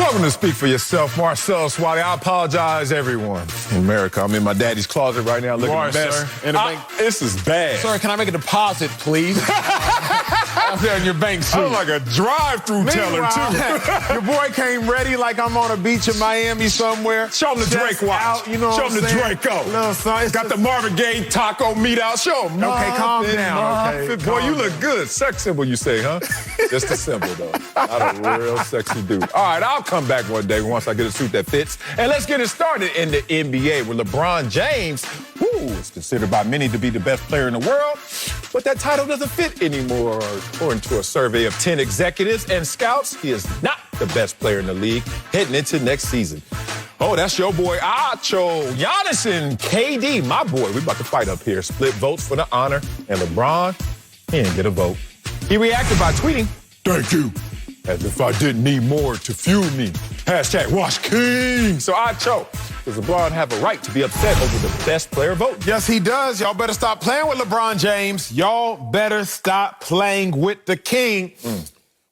Welcome to Speak for Yourself, Marcellus Wiley. I apologize, everyone. In America, I'm in my daddy's closet right now looking are, at the best. sir. In a bank. This is bad. Sir, can I make a deposit, please? Out there in your bank suit. I'm like a drive-through teller, too. Your boy came ready like I'm on a beach in Miami somewhere. Show him the Drake watch. Out, you know Show what him I'm the saying? Draco. Little son, Got the Marvin Gaye taco meat out. Show him. Okay, calm down. Okay, Boy, calm you look good. Sex symbol, you say, huh? Just a symbol, though. Not a real sexy dude. All right, I'll come back one day once I get a suit that fits. And let's get it started in the NBA where LeBron James, is considered by many to be the best player in the world, but that title doesn't fit anymore. According to a survey of 10 executives and scouts, he is not the best player in the league heading into next season. Oh, that's your boy Acho, Giannis and KD, my boy. We about to fight up here. Split votes for the honor, and LeBron, he didn't get a vote. He reacted by tweeting, "Thank you, as if I didn't need more to fuel me. Hashtag Wash King." So Acho, does LeBron have a right to be upset over the best player vote? Yes, he does. Y'all better stop playing with LeBron James. Y'all better stop playing with the king.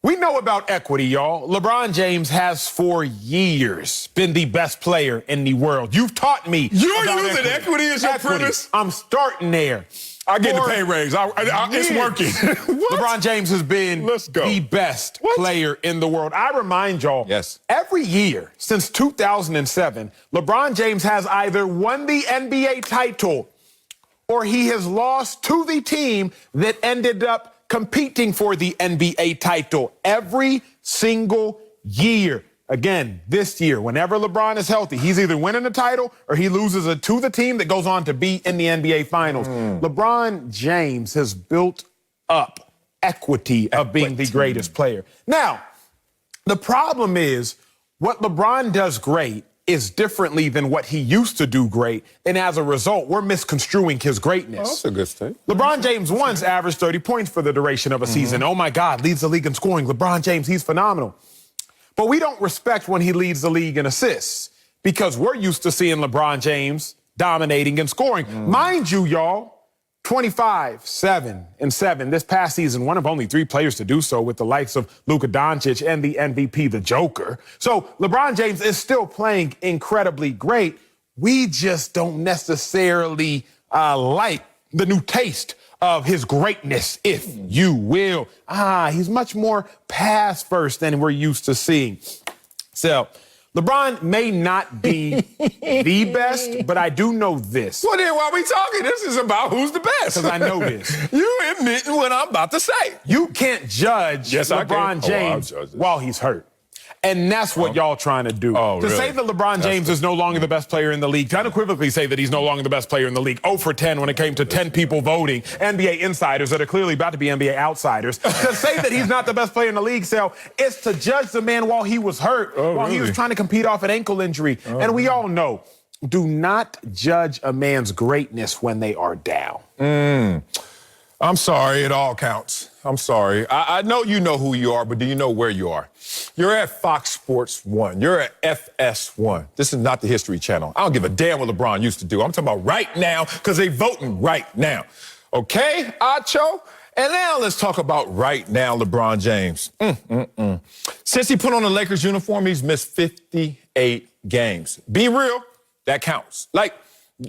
We know about equity, y'all. LeBron James has for years been the best player in the world. You've taught me. You're about using equity as your premise? I'm starting there. I get the For pay raise. It's working. What? LeBron James has been Let's go. the best player in the world. I remind y'all, Yes. every year since 2007, LeBron James has either won the NBA title or he has lost to the team that ended up competing for the NBA title every single year. Again, this year, whenever LeBron is healthy, he's either winning the title or he loses it to the team that goes on to be in the NBA Finals. LeBron James has built up equity of being the greatest player. Now, the problem is what LeBron does great is differently than what he used to do great, and as a result, we're misconstruing his greatness. That's a good statement. LeBron James once averaged 30 points for the duration of a season. Oh my God, leads the league in scoring. LeBron James, he's phenomenal. But we don't respect when he leads the league in assists because we're used to seeing LeBron James dominating and scoring. Mind you, y'all, 25, 7, and 7 this past season, one of only 3 players to do so with the likes of Luka Doncic and the MVP, the Joker. So LeBron James is still playing incredibly great. We just don't necessarily like the new taste of his greatness, if you will. He's much more pass first than we're used to seeing. So LeBron may not be the best, but I do know this. Well, then, while we talking, this is about who's the best. Because I know this. You admitting what I'm about to say. You can't judge Yes, I can. LeBron James I'll judge this. while he's hurt. And that's what y'all trying to do. Oh, to really? say that LeBron James is no longer the best player in the league, to unequivocally say that he's no longer the best player in the league, 0 for 10 when it came to 10 people voting, NBA insiders that are clearly about to be NBA outsiders. To say that he's not the best player in the league, Sal, is to judge the man while he was hurt, while he was trying to compete off an ankle injury. And we all know, do not judge a man's greatness when they are down. I'm sorry, it all counts. I'm sorry. I know you know who you are, but do you know where you are? You're at Fox Sports 1. You're at FS1. This is not the History Channel. I don't give a damn what LeBron used to do. I'm talking about right now because they voting right now. Okay, Acho? And now let's talk about right now LeBron James. Since he put on the Lakers uniform, he's missed 58 games. Be real, that counts. Like,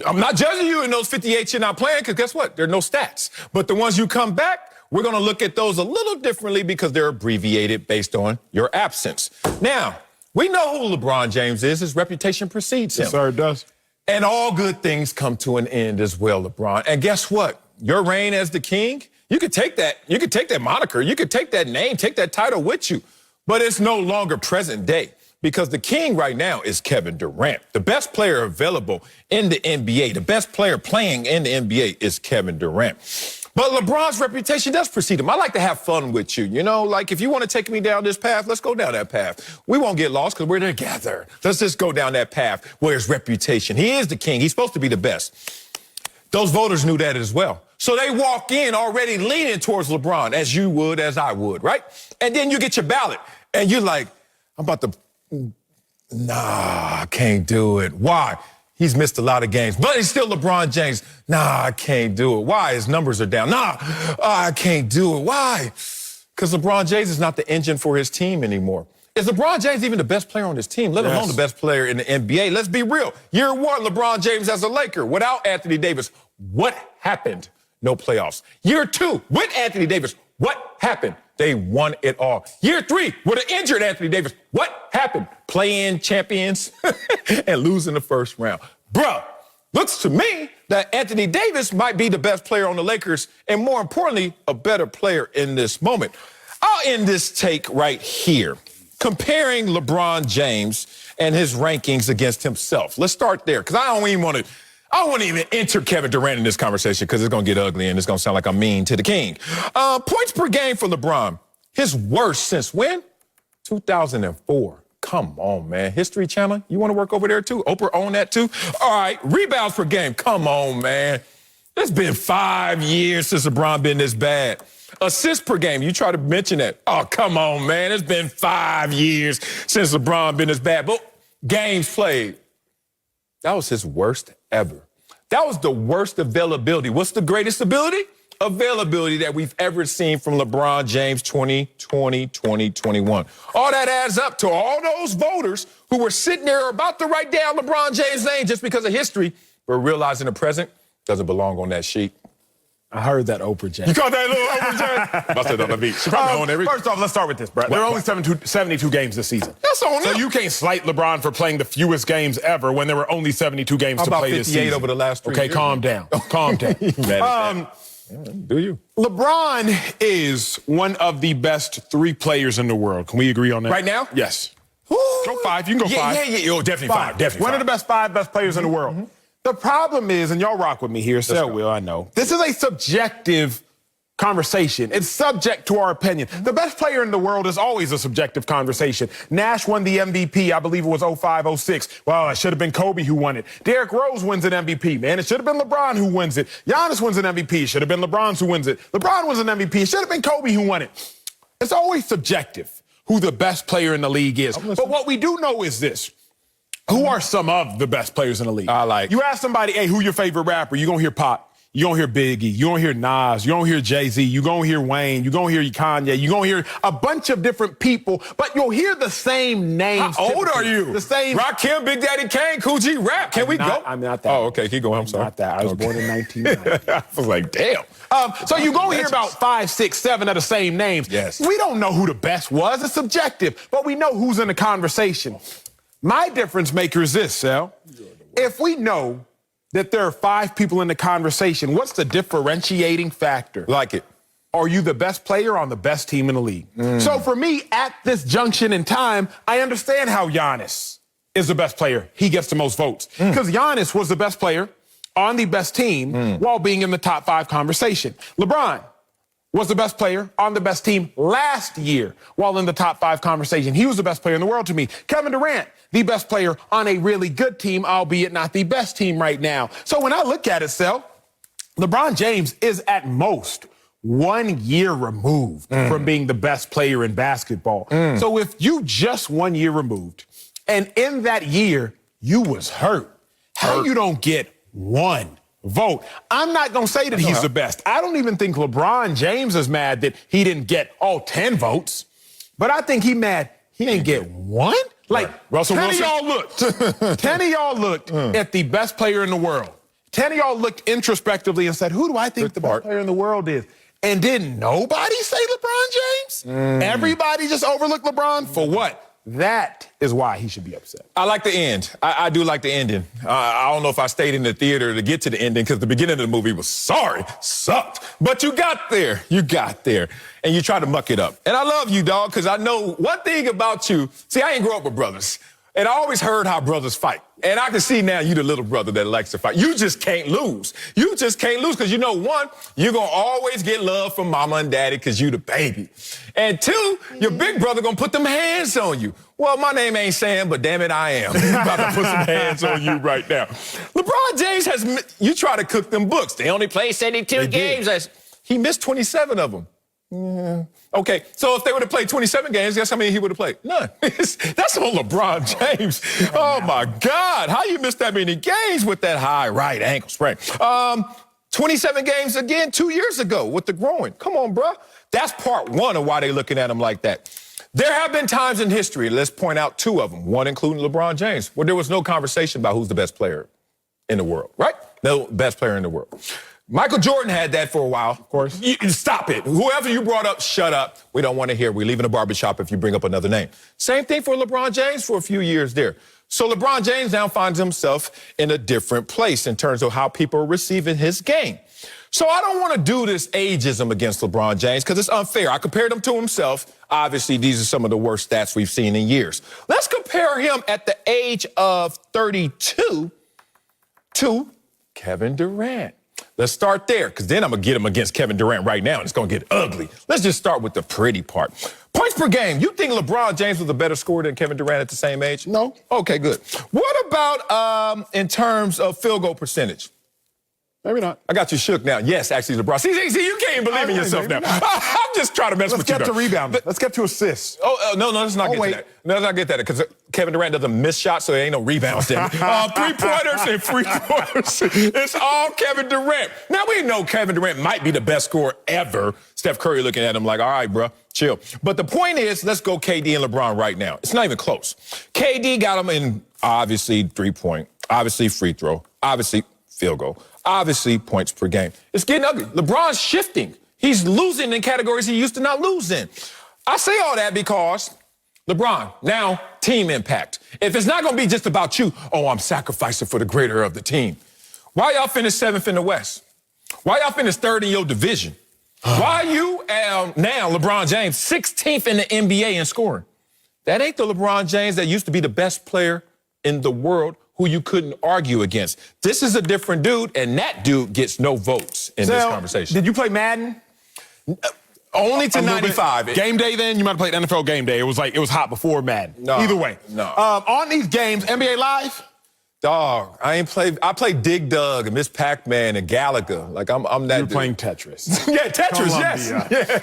I'm not judging you in those 58 you're not playing because guess what? There are no stats. But the ones you come back, we're going to look at those a little differently because they're abbreviated based on your absence. Now, we know who LeBron James is. His reputation precedes him. Yes, sir, it does. And all good things come to an end as well, LeBron. And guess what? Your reign as the king, you could take that. You could take that moniker. You could take that name, take that title with you. But it's no longer present day. Because the king right now is Kevin Durant. The best player available in the NBA, the best player playing in the NBA is Kevin Durant. But LeBron's reputation does precede him. I like to have fun with you. You know, like if you want to take me down this path, let's go down that path. We won't get lost because we're together. Let's just go down that path where his reputation. He is the king. He's supposed to be the best. Those voters knew that as well. So they walk in already leaning towards LeBron, as you would, as I would, right? And then you get your ballot and you're like, I'm about to... Nah, I can't do it. Why? He's missed a lot of games, but he's still LeBron James. Nah, I can't do it. Why? His numbers are down. Nah, I can't do it. Why? Because LeBron James is not the engine for his team anymore. Is LeBron James even the best player on this team, let alone the best player in the NBA? Let's be real. Year one, LeBron James as a Laker. Without Anthony Davis, what happened? No playoffs. Year two, with Anthony Davis, what happened? They won it all. Year three, with an injured Anthony Davis, what happened? Play-in champions and losing the first round. Bruh, looks to me that Anthony Davis might be the best player on the Lakers and, more importantly, a better player in this moment. I'll end this take right here, comparing LeBron James and his rankings against himself. Let's start there, because I don't want to even enter Kevin Durant in this conversation because it's going to get ugly and it's going to sound like I'm mean to the king. Points per game for LeBron, his worst since when? 2004. Come on, man. History Channel, you want to work over there too? Oprah own that too? All right, rebounds per game. Come on, man. It's been 5 years since LeBron been this bad. Assists per game, you try to mention that. Oh, come on, man. It's been 5 years since LeBron been this bad. But games played, that was his worst ever. That was the worst availability. What's the greatest ability? Availability that we've ever seen from LeBron James 2020, 2021. All that adds up to all those voters who were sitting there about to write down LeBron James' name just because of history, but realizing the present doesn't belong on that sheet. I heard that Oprah James. You caught that little Oprah James? Busted on the beat. She probably on every. First off, let's start with this, Brett. There are only 72 games this season. That's on So them. you can't slight LeBron for playing the fewest games ever when there were only 72 games to play this season. About 58 over the last 3 years. Okay, calm down. Calm down. Do you? LeBron is one of the best 3 players in the world. Can we agree on that? Right now? Yes. Ooh. Go 5. You can go 5. Yeah. Oh, definitely 5. Definitely One 5. of the best 5 best players in the world. The problem is, and y'all rock with me here, so will I know. This is a subjective conversation. It's subject to our opinion. The best player in the world is always a subjective conversation. Nash won the MVP, I believe it was 05, 06. Well, it should have been Kobe who won it. Derrick Rose wins an MVP, man. It should have been LeBron who wins it. Giannis wins an MVP. It should have been LeBron who wins it. LeBron wins an MVP. It should have been Kobe who won it. It's always subjective who the best player in the league is. But what we do know is this. Who are some of the best players in the league? I like. You ask somebody, hey, who your favorite rapper? You're going to hear Pop. You're going to hear Biggie. You're going to hear Nas. You're going to hear Jay-Z. You're going to hear Wayne. You're going to hear Kanye. You're going to hear a bunch of different people, but you'll hear the same names. How old are you? The same. Rakim, Big Daddy Kane, Cool G Rap. Can we go? I'm not that. Oh, okay. Keep going. I'm sorry. Not that. I was born in 1990. I was like, damn. So you're going to hear about 5, 6, 7 of the same names. Yes. We don't know who the best was. It's subjective, but we know who's in the conversation. My difference maker is this, Sal. If we know that there are 5 people in the conversation, what's the differentiating factor? Like it. Are you the best player on the best team in the league? So for me, at this junction in time, I understand how Giannis is the best player. He gets the most votes. Because Giannis was the best player on the best team while being in the top 5 conversation. LeBron was the best player on the best team last year while in the top 5 conversation. He was the best player in the world to me. Kevin Durant, the best player on a really good team, albeit not the best team right now. So when I look at it, Sel, LeBron James is at most 1 year removed from being the best player in basketball. So if you just 1 year removed, and in that year, you was hurt, how you don't get 1 vote? I'm not going to say that he's the best. I don't even think LeBron James is mad that he didn't get all 10 votes, but I think he mad he didn't get 1. Like, Russell 10 Wilson? of y'all looked. 10 of y'all looked at the best player in the world. 10 of y'all looked introspectively and said, who do I think the best player in the world is? And didn't nobody say LeBron James? Everybody just overlooked LeBron? For what? That is why he should be upset. I like the end. I do like the ending. I don't know if I stayed in the theater to get to the ending because the beginning of the movie was sucked. But you got there. And you try to muck it up. And I love you, dog, because I know one thing about you. See, I ain't grow up with brothers. And I always heard how brothers fight. And I can see now you the little brother that likes to fight. You just can't lose. You just can't lose because you know, 1, you're going to always get love from mama and daddy because you the baby. And 2, your big brother going to put them hands on you. Well, my name ain't Sam, but damn it, I am. He's about to put some hands on you right now. LeBron James you try to cook them books. They only play 72 games. He missed 27 of them. Okay, so if they would have played 27 games, guess how many he would have played? None. That's on LeBron James. Oh, my God. How you miss that many games with that high right ankle sprain? 27 games again 2 years ago with the groin. Come on, bro. That's part 1 of why they looking at him like that. There have been times in history, let's point out two of them, one including LeBron James, where there was no conversation about who's the best player in the world, right? No best player in the world. Michael Jordan had that for a while. Of course. Stop it. Whoever you brought up, shut up. We don't want to hear. We're leaving the barbershop if you bring up another name. Same thing for LeBron James for a few years there. So LeBron James now finds himself in a different place in terms of how people are receiving his game. So I don't want to do this ageism against LeBron James because it's unfair. I compared him to himself. Obviously, these are some of the worst stats we've seen in years. Let's compare him at the age of 32 to Kevin Durant. Let's start there, because then I'm going to get him against Kevin Durant right now, and it's going to get ugly. Let's just start with the pretty part. Points per game. You think LeBron James was a better scorer than Kevin Durant at the same age? No. Okay, good. What about in terms of field goal percentage? Maybe not. I got you shook now. Yes, actually, LeBron. See, you can't even believe in yourself now. I'm just trying to mess with you. Let's get to rebounding. Let's get to assists. No, let's not get to that. No, let's not get that, because Kevin Durant doesn't miss shots, so there ain't no rebounds there. Three-pointers and free-pointers. It's all Kevin Durant. Now, we know Kevin Durant might be the best scorer ever. Steph Curry looking at him like, all right, bro, chill. But the point is, let's go KD and LeBron right now. It's not even close. KD got him in, obviously, three-point, obviously free throw, obviously field goal, obviously points per game. It's getting ugly. LeBron's shifting. He's losing in categories he used to not lose in. I say all that because LeBron, now team impact. If it's not going to be just about you, oh, I'm sacrificing for the greater of the team. Why y'all finish 7th in the West? Why y'all finish 3rd in your division? Why you now, LeBron James, 16th in the NBA in scoring? That ain't the LeBron James that used to be the best player in the world who you couldn't argue against. This is a different dude, and that dude gets no votes in this conversation. Did you play Madden? Only to 95. Game day then? You might have played NFL Game Day. It was hot before Madden. No. Either way. No. On these games, NBA Live? Dog, I played Dig Dug and Miss Pac-Man and Galaga. Like, I'm that You're dude. Playing Tetris. Yeah, Tetris, yes.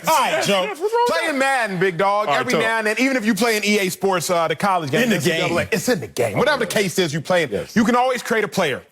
All right, Joe. Playing Madden, big dog, every now and then. Even if you play in EA Sports, the college game. In the game. It's in the game. Whatever the case is, you play it. Yes. You can always create a player,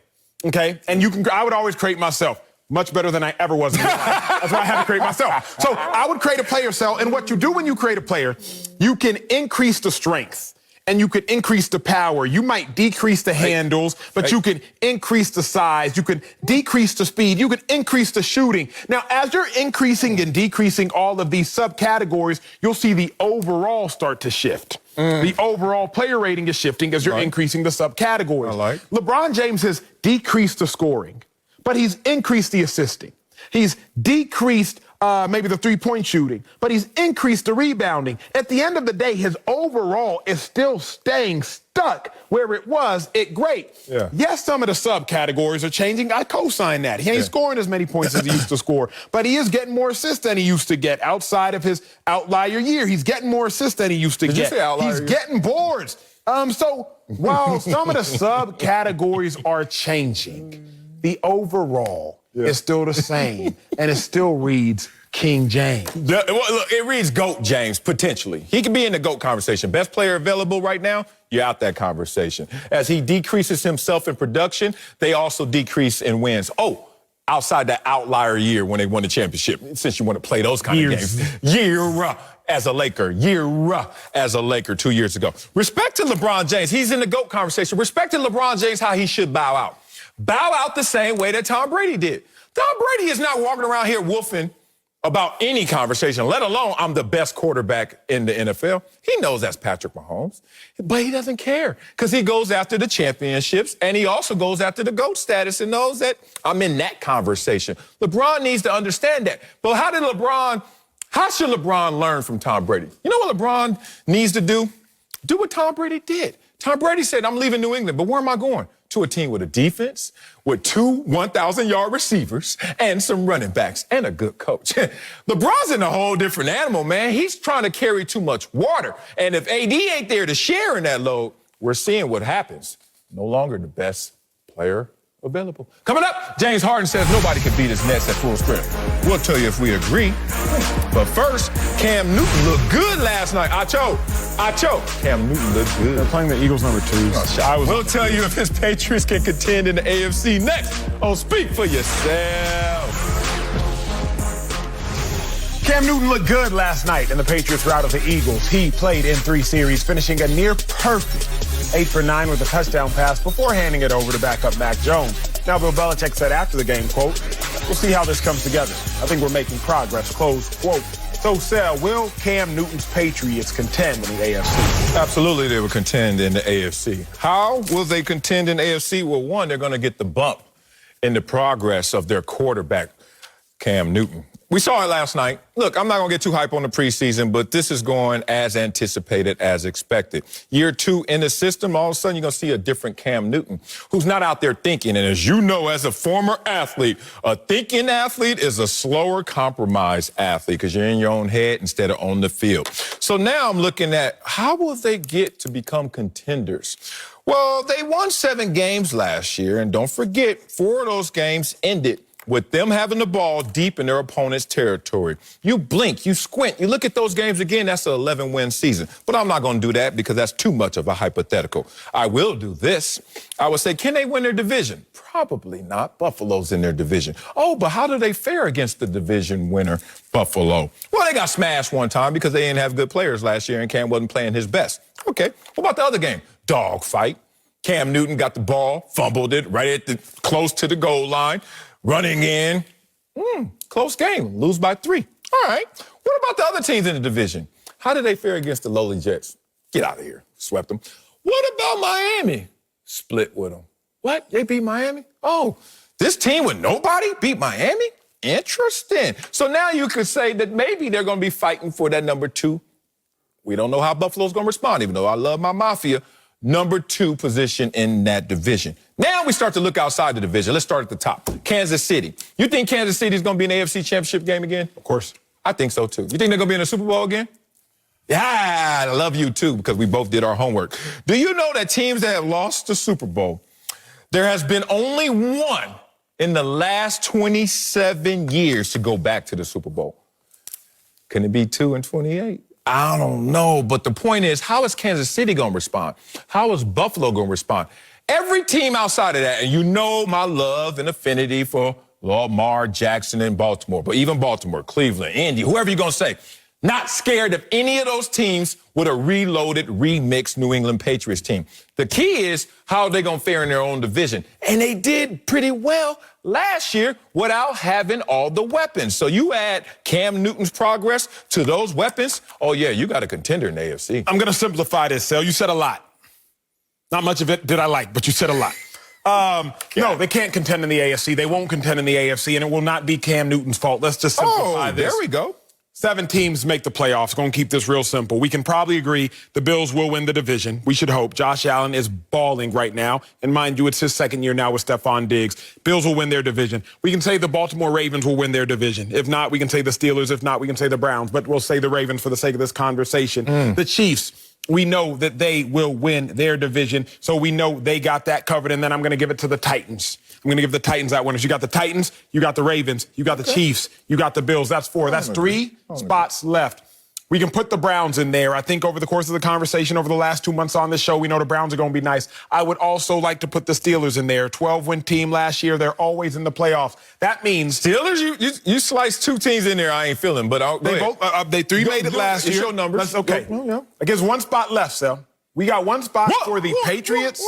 okay? And I would always create myself. Much better than I ever was in my life. That's why I had to create myself. So I would create a player cell, and what you do when you create a player, you can increase the strength. And you could increase the power. You might decrease the handles, but you can increase the size. You can decrease the speed. You can increase the shooting. Now, as you're increasing and decreasing all of these subcategories, you'll see the overall start to shift. The overall player rating is shifting as you're increasing the subcategories. LeBron James has decreased the scoring, but he's increased the assisting. He's decreased maybe the three-point shooting, but he's increased the rebounding. At the end of the day, his overall is still staying stuck where it was at great. Yeah. Yes, some of the subcategories are changing. I co-sign that. He ain't scoring as many points as he used to score, but he is getting more assists than he used to get outside of his outlier year. He's getting more assists than he used to get. You say outlier He's year? getting boards. So while some of the subcategories are changing, the overall is still the same, and it still reads King James. Look, it reads GOAT James, potentially. He could be in the GOAT conversation. Best player available right now, you're out that conversation. As he decreases himself in production, they also decrease in wins. Oh, outside that outlier year when they won the championship, since you want to play those kind of games. As a Laker, as a Laker 2 years ago. Respect to LeBron James. He's in the GOAT conversation. Respect to LeBron James how he should bow out. Bow out the same way that Tom Brady did. Tom Brady is not walking around here woofing about any conversation, let alone I'm the best quarterback in the NFL. He knows that's Patrick Mahomes, but he doesn't care because he goes after the championships, and he also goes after the GOAT status and knows that I'm in that conversation. LeBron needs to understand that. But how should LeBron learn from Tom Brady? You know what LeBron needs to do? Do what Tom Brady did. Tom Brady said, I'm leaving New England, but where am I going? To a team with a defense, with 2 1,000-yard receivers, and some running backs, and a good coach. LeBron's in a whole different animal, man. He's trying to carry too much water. And if AD ain't there to share in that load, we're seeing what happens. No longer the best player available. Coming up, James Harden says nobody can beat his Nets at full strength. We'll tell you if we agree. But first, Cam Newton looked good last night. Acho. Cam Newton looked good. They're playing the Eagles number 2. We'll tell you if his Patriots can contend in the AFC next on Speak for Yourself. Cam Newton looked good last night in the Patriots rout of the Eagles. He played in 3 series, finishing a near-perfect 8 for 9 with a touchdown pass before handing it over to backup Mac Jones. Now, Bill Belichick said after the game, quote, "We'll see how this comes together. I think we're making progress," close quote. So, Sal, will Cam Newton's Patriots contend in the AFC? Absolutely, they will contend in the AFC. How will they contend in the AFC? Well, one, they're going to get the bump in the progress of their quarterback, Cam Newton. We saw it last night. Look, I'm not going to get too hype on the preseason, but this is going as anticipated, as expected. Year 2 in the system, all of a sudden you're going to see a different Cam Newton who's not out there thinking. And as you know, as a former athlete, a thinking athlete is a slower, compromised athlete because you're in your own head instead of on the field. So now I'm looking at how will they get to become contenders? Well, they won 7 games last year, and don't forget, 4 of those games ended with them having the ball deep in their opponent's territory. You blink, you squint, you look at those games again, that's an 11-win season. But I'm not going to do that because that's too much of a hypothetical. I will do this. I would say, can they win their division? Probably not. Buffalo's in their division. Oh, but how do they fare against the division winner, Buffalo? Well, they got smashed one time because they didn't have good players last year and Cam wasn't playing his best. Okay, what about the other game? Dog fight. Cam Newton got the ball, fumbled it right at close to the goal line. Running in, close game, lose by 3. All right. What about the other teams in the division? How did they fare against the lowly Jets? Get out of here. Swept them. What about Miami? Split with them. What? They beat Miami? Oh, this team with nobody beat Miami? Interesting. So now you could say that maybe they're going to be fighting for that number 2. We don't know how Buffalo's going to respond, even though I love my Mafia. Number 2 position in that division. Now we start to look outside the division. Let's start at the top. Kansas City. You think Kansas City is going to be in the AFC Championship game again? Of course. I think so, too. You think they're going to be in the Super Bowl again? Yeah, I love you, too, because we both did our homework. Do you know that teams that have lost the Super Bowl, there has been only one in the last 27 years to go back to the Super Bowl? Can it be 2 in 28? I don't know, but the point is, how is Kansas City going to respond? How is Buffalo going to respond? Every team outside of that, and you know my love and affinity for Lamar Jackson in Baltimore, but even Baltimore, Cleveland, Indy, whoever you're going to say, not scared of any of those teams with a reloaded, remixed New England Patriots team. The key is how are they going to fare in their own division? And they did pretty well last year without having all the weapons. So you add Cam Newton's progress to those weapons, oh, yeah, you got a contender in the AFC. I'm going to simplify this, Sal. You said a lot. Not much of it did I like, but you said a lot. No, they can't contend in the AFC. They won't contend in the AFC, and it will not be Cam Newton's fault. Let's just simplify this. There we go. 7 teams make the playoffs. Going to keep this real simple. We can probably agree the Bills will win the division. We should hope. Josh Allen is balling right now. And mind you, it's his 2nd year now with Stephon Diggs. Bills will win their division. We can say the Baltimore Ravens will win their division. If not, we can say the Steelers. If not, we can say the Browns. But we'll say the Ravens for the sake of this conversation. The Chiefs. We know that they will win their division, so we know they got that covered, and then I'm going to give it to the Titans. I'm going to give the Titans that winners. You got the Titans, you got the Ravens, you got the Chiefs, you got the Bills. That's 4. That's 3 spots left. We can put the Browns in there. I think over the course of the conversation over the last 2 months on this show, we know the Browns are going to be nice. I would also like to put the Steelers in there. 12-win team last year. They're always in the playoffs. That means Steelers, you sliced 2 teams in there I ain't feeling, but they 3 made it last year. Show numbers. That's okay. I guess 1 spot left, Sal. We got 1 spot for the Patriots,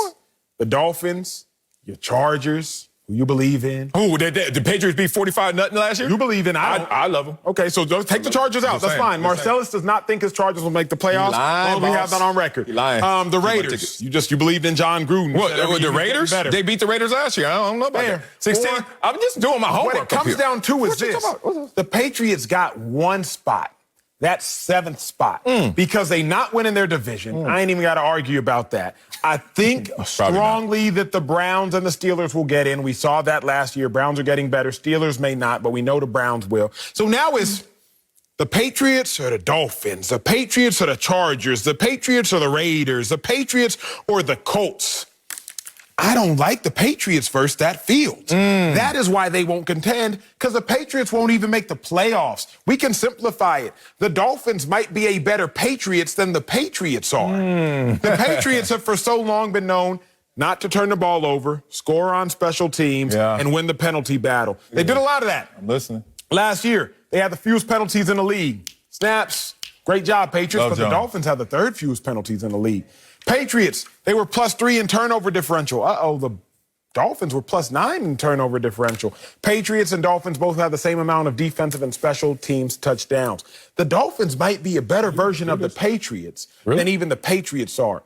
the Dolphins, your Chargers, who you believe in. Oh, the Patriots beat 45-0 last year? You believe in. I love them. Okay, so just take the Chargers out. That's fine. Marcellus does not think his Chargers will make the playoffs. Lying, we have that on record. Lying. The Raiders. You believed in John Gruden. What, the Raiders? They beat the Raiders last year. I don't know about that. 16. I'm just doing my homework. What it comes down to is this. The Patriots got 1 spot. That's 7th spot. Because they not winning their division. I ain't even got to argue about that. I think strongly that the Browns and the Steelers will get in. We saw that last year. Browns are getting better. Steelers may not, but we know the Browns will. So now is the Patriots or the Dolphins, the Patriots or the Chargers, the Patriots or the Raiders, the Patriots or the Colts. I don't like the Patriots versus that field. That is why they won't contend, because the Patriots won't even make the playoffs. We can simplify it. The Dolphins might be a better Patriots than the Patriots are. The Patriots have for so long been known not to turn the ball over, score on special teams, and win the penalty battle. They did a lot of that. I'm listening. Last year, They had the fewest penalties in the league. Snaps, great job, Patriots. But the Dolphins had the third fewest penalties in the league. Patriots, they were +3 in turnover differential. The Dolphins were +9 in turnover differential. Patriots and Dolphins both have the same amount of defensive and special teams touchdowns. The Dolphins might be a better version of the Patriots than even the Patriots are.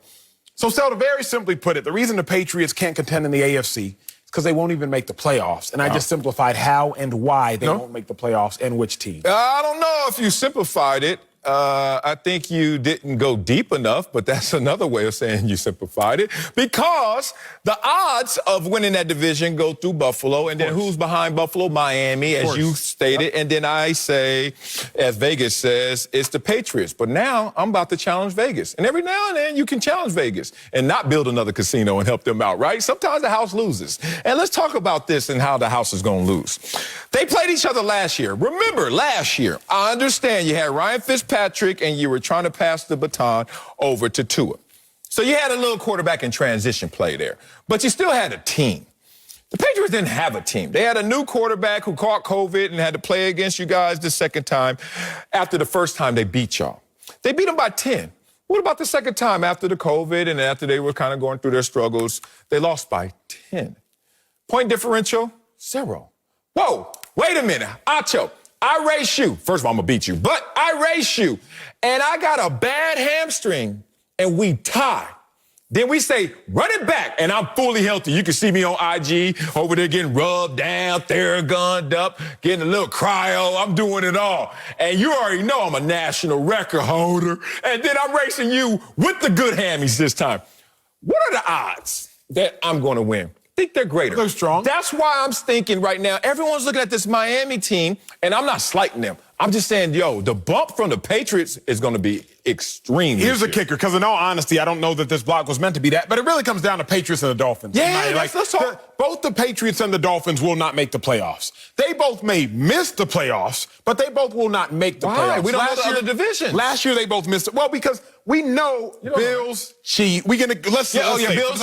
So, Sel, to very simply put it, the reason the Patriots can't contend in the AFC is because they won't even make the playoffs. And I just simplified how and why they won't make the playoffs and which team. I don't know if you simplified it. I think you didn't go deep enough, but that's another way of saying you simplified it, because the odds of winning that division go through Buffalo, and then who's behind Buffalo? Miami, as you stated, and then I say, as Vegas says, it's the Patriots. But now I'm about to challenge Vegas, and every now and then you can challenge Vegas and not build another casino and help them out, right? Sometimes the house loses, and let's talk about this and how the house is going to lose. They played each other last year. Remember, last year, I understand you had Ryan Fitzpatrick and you were trying to pass the baton over to Tua. So you had a little quarterback in transition play there, but you still had a team. The Patriots didn't have a team. They had a new quarterback who caught COVID and had to play against you guys the second time after the first time they beat y'all. They beat them by 10. What about the second time after the COVID and after they were kind of going through their struggles? They lost by 10. Point differential, 0. Whoa, wait a minute. Acho, I race you. First of all, I'm going to beat you, but I race you. And I got a bad hamstring, and we tie. Then we say, run it back, and I'm fully healthy. You can see me on IG over there getting rubbed down, Theragunned up, getting a little cryo. I'm doing it all. And you already know I'm a national record holder. And then I'm racing you with the good hammies this time. What are the odds that I'm going to win? I think they're greater. They're strong. That's why I'm thinking right now, everyone's looking at this Miami team, and I'm not slighting them. I'm just saying, yo, the bump from the Patriots is going to be extreme. Here's the kicker, because in all honesty, I don't know that this block was meant to be that, but it really comes down to Patriots and the Dolphins. Yeah, let's talk. Both the Patriots and the Dolphins will not make the playoffs. They both may miss the playoffs, but they both will not make the playoffs. We don't know the other division. Last year, they both missed it. Well, because we know Bills, Chiefs. Bills,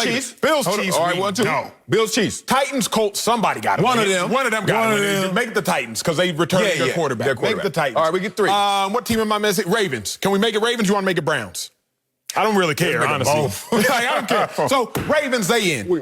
Chiefs. Bills, Chiefs. All right, 1, 2. No. Bills, Chiefs. Titans, Colts, somebody got it. One of them got it. Make the Titans, because they returned their quarterback. Make the Titans. All right, we get 3. What team am I missing? Ravens. Can we make it Ravens? You want to make it Browns? I don't really care, honestly. I don't care. So, Ravens, they in. We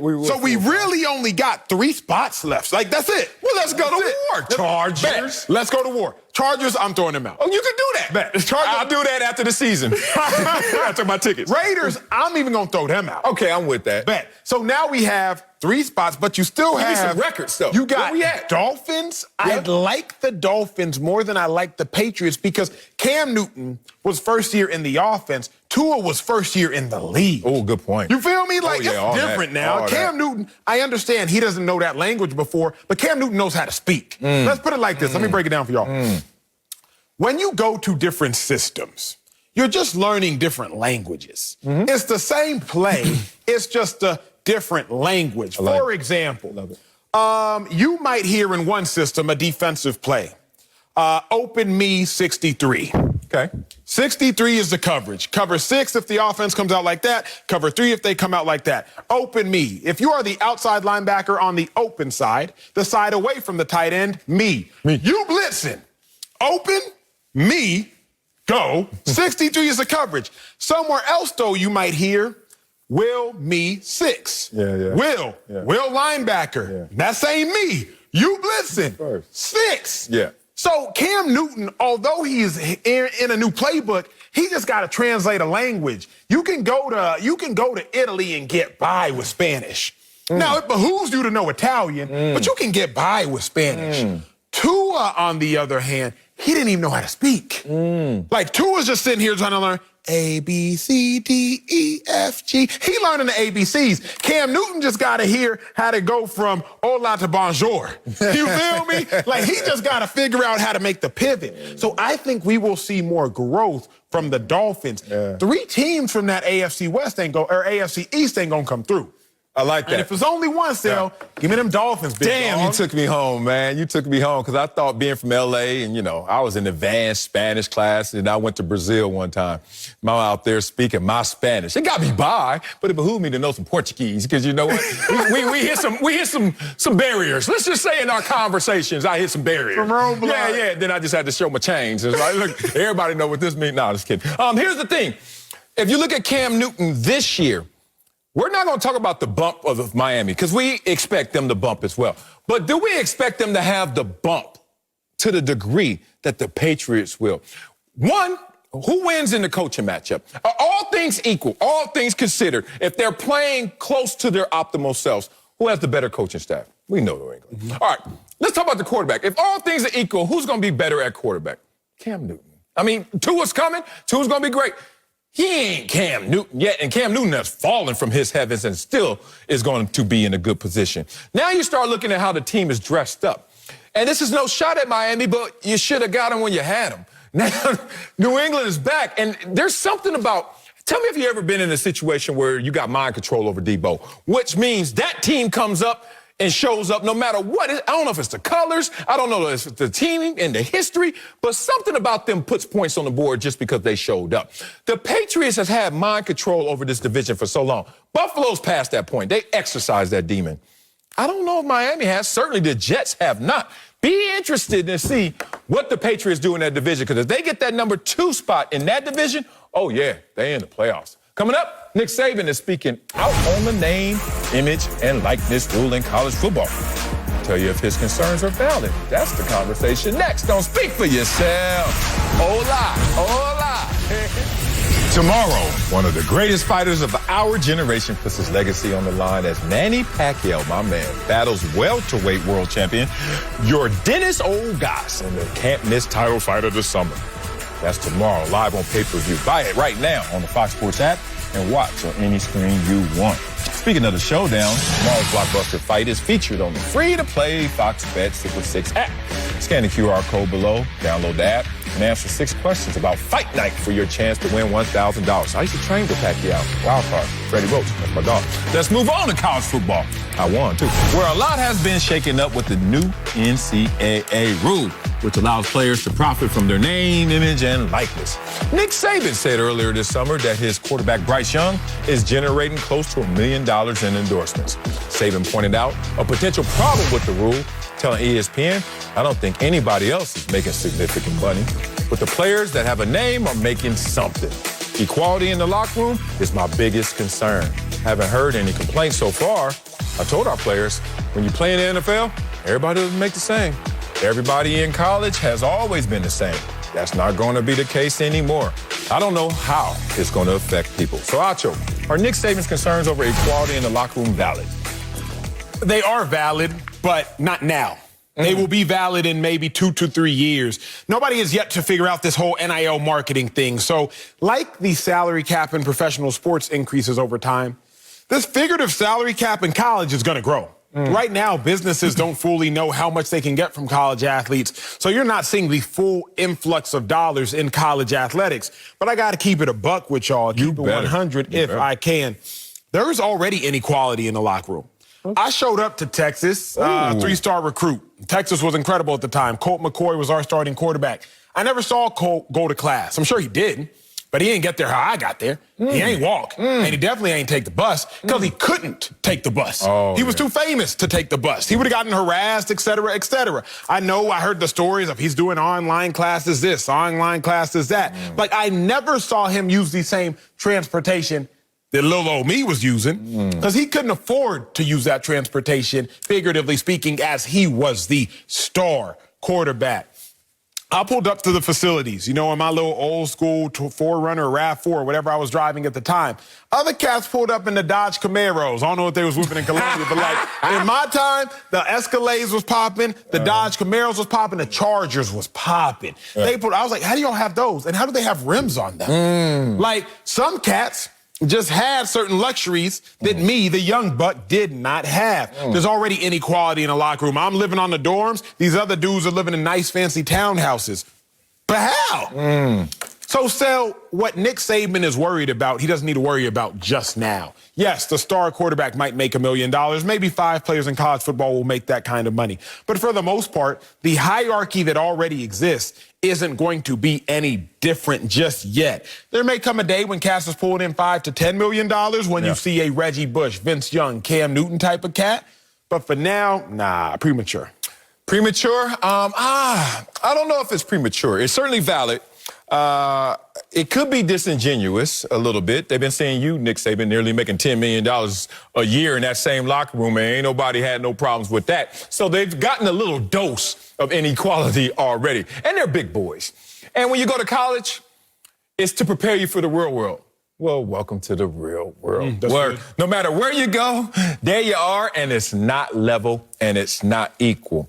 really only got 3 spots left. Like, that's it. Well, let's go to war. Chargers. Let's go to war. Chargers, I'm throwing them out. Oh, you can do that. I'll do that after the season. After my tickets. Raiders, I'm even going to throw them out. Okay, I'm with that. Bet. So now we have 3 spots, but you still have some records, though. You got Dolphins. I like the Dolphins more than I like the Patriots, because Cam Newton was first year in the offense. Tua was first year in the league. Oh, good point. You feel me? Like, it's different now. Cam Newton, I understand he doesn't know that language before, but Cam Newton knows how to speak. Let's put it like this. Let me break it down for y'all. When you go to different systems, you're just learning different languages. It's the same play. It's just a different language. For example, you might hear in one system a defensive play. Open me 63. Okay. 63 is the coverage. Cover 6 if the offense comes out like that. Cover 3 if they come out like that. Open me. If you are the outside linebacker on the open side, the side away from the tight end, me. You blitzing. Open, me, go. 63 is the coverage. Somewhere else, though, you might hear Will, me, 6. Will linebacker. That ain't me. You blitzing. 6. So Cam Newton, although he's in a new playbook, he just got to translate a language. You can go to Italy and get by with Spanish. Now, it behooves you to know Italian, but you can get by with Spanish. Tua, on the other hand, he didn't even know how to speak. Like, Tua's just sitting here trying to learn A, B, C, D, E, F, G. He learning the ABCs. Cam Newton just got to hear how to go from hola to bonjour. You feel me? Like, he just got to figure out how to make the pivot. So I think we will see more growth from the Dolphins. 3 teams from that AFC West AFC East ain't gonna come through. I like that. And if it's only one cell, give me them Dolphins, big Damn, dog. you took me home, man. You took me home because I thought being from L.A. and, I was in advanced Spanish class and I went to Brazil one time. I'm out there speaking my Spanish. It got me by, but it behooved me to know some Portuguese because you know what? we hit some barriers. Let's just say in our conversations, I hit some barriers. Some roadblocks. Yeah. Then I just had to show my change. It's like, look, everybody know what this means. No, just kidding. Here's the thing. If you look at Cam Newton this year, we're not going to talk about the bump of Miami because we expect them to bump as well. But do we expect them to have the bump to the degree that the Patriots will? One, who wins in the coaching matchup? All things equal, all things considered, if they're playing close to their optimal selves, who has the better coaching staff? We know New England. Mm-hmm. All right, let's talk about the quarterback. If all things are equal, who's going to be better at quarterback? Cam Newton. I mean, Tua's coming. Tua's going to be great. He ain't Cam Newton yet, and Cam Newton has fallen from his heavens and still is going to be in a good position. Now you start looking at how the team is dressed up. And this is no shot at Miami, but you should have got him when you had him. Now, New England is back, and there's something about, tell me if you've ever been in a situation where you got mind control over Debo, which means that team comes up and shows up no matter what. I don't know if it's the colors. I don't know if it's the team and the history, but something about them puts points on the board just because they showed up. The Patriots have had mind control over this division for so long. Buffalo's past that point. They exercised that demon. I don't know if Miami has. Certainly the Jets have not. Be interested to see what the Patriots do in that division, because if they get that number 2 spot in that division, oh, yeah, they in the playoffs. Coming up, Nick Saban is speaking out on the name, image, and likeness rule in college football. Tell you if his concerns are valid. That's the conversation next. Don't speak for yourself. Hola, hola. Tomorrow, one of the greatest fighters of our generation puts his legacy on the line as Manny Pacquiao, my man, battles welterweight world champion, your Dennis Olgas in the can't-miss title fight of the summer. That's tomorrow, live on pay-per-view. Buy it right now on the Fox Sports app and watch on any screen you want. Speaking of the showdown, tomorrow's blockbuster fight is featured on the free-to-play Fox Bet Super 6 app. Scan the QR code below, download the app, and answer 6 questions about Fight Night for your chance to win $1,000. I used to train with Pacquiao. Wild card. Freddie Roach, that's my dog. Let's move on to college football. I won, too. Where a lot has been shaken up with the new NCAA rule, which allows players to profit from their name, image, and likeness. Nick Saban said earlier this summer that his quarterback, Bryce Young, is generating close to $1 million in endorsements. Saban pointed out a potential problem with the rule, telling ESPN, I don't think anybody else is making significant money, but the players that have a name are making something. Equality in the locker room is my biggest concern. Haven't heard any complaints so far. I told our players, when you play in the NFL, everybody doesn't make the same. Everybody in college has always been the same. That's not going to be the case anymore. I don't know how it's going to affect people. So, Acho, are Nick Saban's concerns over equality in the locker room valid? They are valid, but not now. They will be valid in maybe 2 to 3 years. Nobody has yet to figure out this whole NIL marketing thing. So, like the salary cap in professional sports increases over time, this figurative salary cap in college is going to grow. Right now, businesses don't fully know how much they can get from college athletes. So you're not seeing the full influx of dollars in college athletics. But I got to keep it a buck with y'all, keep it 100 if I can. There is already inequality in the locker room. I showed up to Texas, 3-star recruit. Texas was incredible at the time. Colt McCoy was our starting quarterback. I never saw Colt go to class. I'm sure he did, but he didn't get there how I got there. He ain't walk, and he definitely ain't take the bus because he couldn't take the bus. He was too famous to take the bus. He would have gotten harassed, et cetera, et cetera. I heard the stories of he's doing online classes this, online classes that. Like, I never saw him use the same transportation that little old me was using, because he couldn't afford to use that transportation, figuratively speaking, as he was the star quarterback. I pulled up to the facilities, in my little old school 4Runner, RAV4, whatever I was driving at the time. Other cats pulled up in the Dodge Camaros. I don't know what they was whipping in Colombia, but in my time, the Escalades was popping, the Dodge Camaros was popping, the Chargers was popping. I was like, how do y'all have those? And how do they have rims on them? Like, some cats just had certain luxuries that me, the young buck, did not have. There's already inequality in the locker room. I'm living on the dorms. These other dudes are living in nice, fancy townhouses. But how? So, Sel, what Nick Saban is worried about, he doesn't need to worry about just now. Yes, the star quarterback might make $1 million. Maybe 5 players in college football will make that kind of money. But for the most part, the hierarchy that already exists isn't going to be any different just yet. There may come a day when Cass is pulling in $5 to $10 million when you see a Reggie Bush, Vince Young, Cam Newton type of cat. But for now, nah, premature. Premature? I don't know if it's premature. It's certainly valid. It could be disingenuous a little bit. They've been seeing you, Nick Saban, nearly making $10 million a year in that same locker room, and ain't nobody had no problems with that. So they've gotten a little dose of inequality already. And they're big boys. And when you go to college, it's to prepare you for the real world. Well, welcome to the real world. Where no matter where you go, there you are, and it's not level and it's not equal.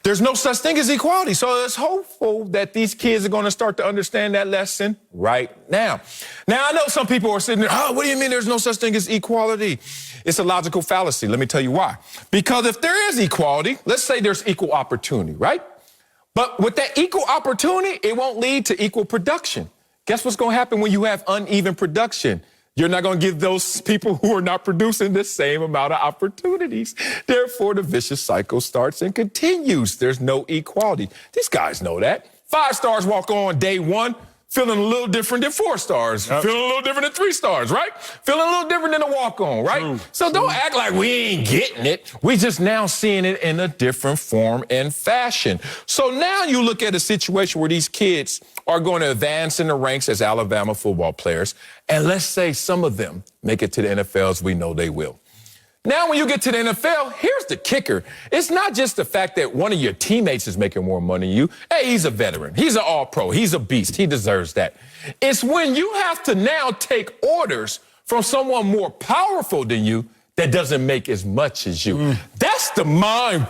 There's no such thing as equality, so it's hopeful that these kids are going to start to understand that lesson right now. Now, I know some people are sitting there, what do you mean there's no such thing as equality? It's a logical fallacy. Let me tell you why. Because if there is equality, let's say there's equal opportunity, right? But with that equal opportunity, it won't lead to equal production. Guess what's going to happen when you have uneven production? You're not going to give those people who are not producing the same amount of opportunities. Therefore, the vicious cycle starts and continues. There's no equality. These guys know that. 5 stars walk on day 1, feeling a little different than 4 stars. Feeling a little different than 3 stars, right? Feeling a little different than a walk-on, right? So don't act like we ain't getting it. We just now seeing it in a different form and fashion. So now you look at a situation where these kids are going to advance in the ranks as Alabama football players, and let's say some of them make it to the NFL, as we know they will. Now, when you get to the NFL, here's the kicker. It's not just the fact that one of your teammates is making more money than you. Hey, he's a veteran. He's an all-pro. He's a beast. He deserves that. It's when you have to now take orders from someone more powerful than you that doesn't make as much as you. That's the mind.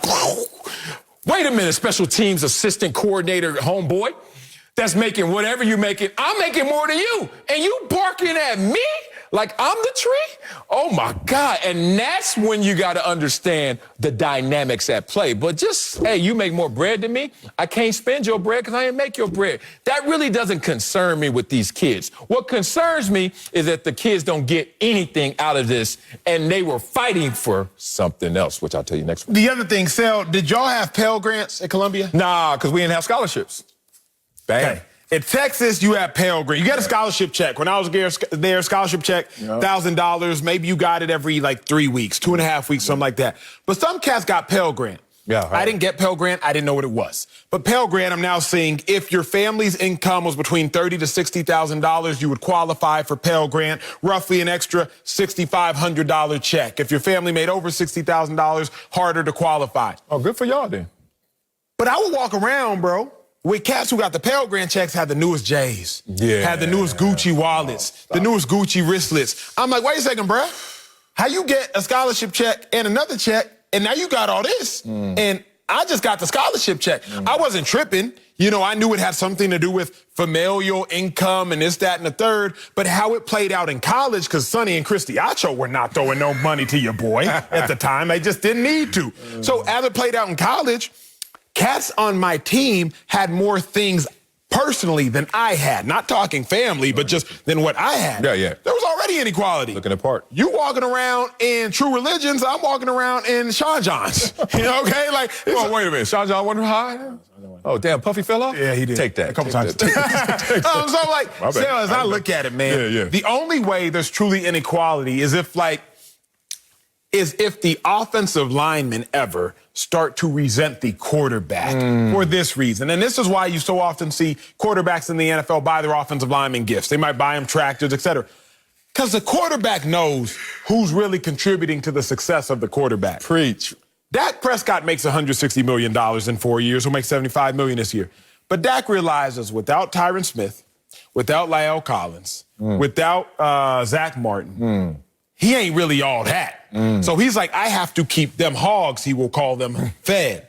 Wait a minute, special teams assistant coordinator homeboy that's making whatever you're making. I'm making more than you, and you barking at me like I'm the tree? Oh, my God. And that's when you got to understand the dynamics at play. But just, hey, you make more bread than me. I can't spend your bread because I didn't make your bread. That really doesn't concern me with these kids. What concerns me is that the kids don't get anything out of this, and they were fighting for something else, which I'll tell you next week. The other thing, Sel, did y'all have Pell Grants at Columbia? Nah, because we didn't have scholarships. Bam. Okay. In Texas, you have Pell Grant. You get a scholarship check. When I was there, scholarship check, $1,000. Maybe you got it every 3 weeks, 2.5 weeks, something like that. But some cats got Pell Grant. Yeah, I didn't get Pell Grant. I didn't know what it was. But Pell Grant, I'm now seeing if your family's income was between $30,000 to $60,000, you would qualify for Pell Grant, roughly an extra $6,500 check. If your family made over $60,000, harder to qualify. Oh, good for y'all then. But I would walk around, bro, with cats who got the Pell Grant checks, had the newest J's, had the newest Gucci wallets, the newest Gucci wristlets. I'm like, wait a second, bro. How you get a scholarship check and another check, and now you got all this? And I just got the scholarship check. I wasn't tripping. You know, I knew it had something to do with familial income and this, that, and the third. But how it played out in college, because Sonny and Christy Acho were not throwing no money to your boy at the time. They just didn't need to. So as it played out in college, cats on my team had more things personally than I had. Not talking family, but just than what I had. Yeah. There was already inequality. Looking apart. You walking around in True Religions, I'm walking around in Sean John's. You know, okay? Oh, wait a minute. Sean John wonder high? Oh, damn, Puffy fell off? Yeah, he did. Take that. A couple times. So I'm like, as I look at it, man, the only way there's truly inequality is if the offensive linemen ever start to resent the quarterback for this reason. And this is why you so often see quarterbacks in the NFL buy their offensive linemen gifts. They might buy them tractors, et cetera. Because the quarterback knows who's really contributing to the success of the quarterback. Preach. Dak Prescott makes $160 million in 4 years. He'll make $75 million this year. But Dak realizes without Tyron Smith, without Lyle Collins, without Zach Martin, he ain't really all that. So he's like, I have to keep them hogs, he will call them, fed.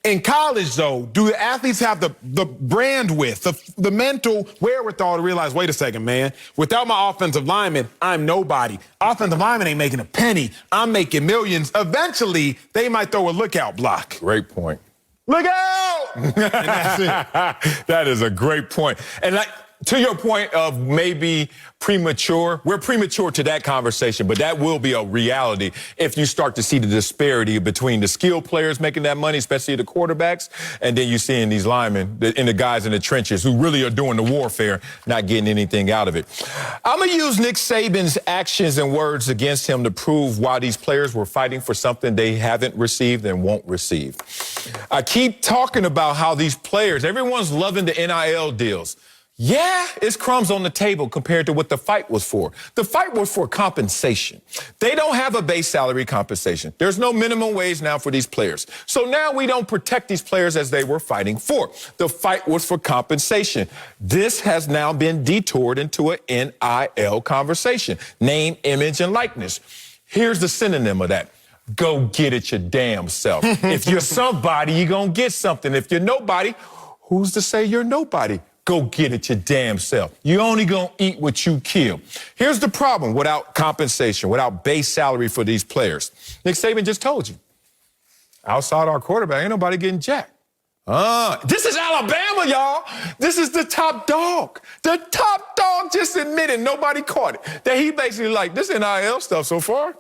In college, though, do the athletes have the bandwidth, the mental wherewithal to realize, wait a second, man, without my offensive lineman, I'm nobody. Offensive lineman ain't making a penny. I'm making millions. Eventually, they might throw a lookout block. Great point. Look out! And that's it. That is a great point. And to your point of maybe premature, we're premature to that conversation, but that will be a reality if you start to see the disparity between the skilled players making that money, especially the quarterbacks, and then you seeing these linemen and the guys in the trenches who really are doing the warfare, not getting anything out of it. I'm going to use Nick Saban's actions and words against him to prove why these players were fighting for something they haven't received and won't receive. I keep talking about how these players, everyone's loving the NIL deals. Yeah, it's crumbs on the table compared to what the fight was for. The fight was for compensation. They don't have a base salary compensation. There's no minimum wage now for these players. So now we don't protect these players as they were fighting for. The fight was for compensation. This has now been detoured into an NIL conversation. Name, image, and likeness. Here's the synonym of that. Go get it your damn self. If you're somebody, you're going to get something. If you're nobody, who's to say you're nobody? Go get it your damn self. You only gonna eat what you kill. Here's the problem without compensation, without base salary for these players. Nick Saban just told you, outside our quarterback, ain't nobody getting jacked. This is Alabama, y'all. This is the top dog. The top dog just admitted, nobody caught it, that he basically like, this NIL stuff so far,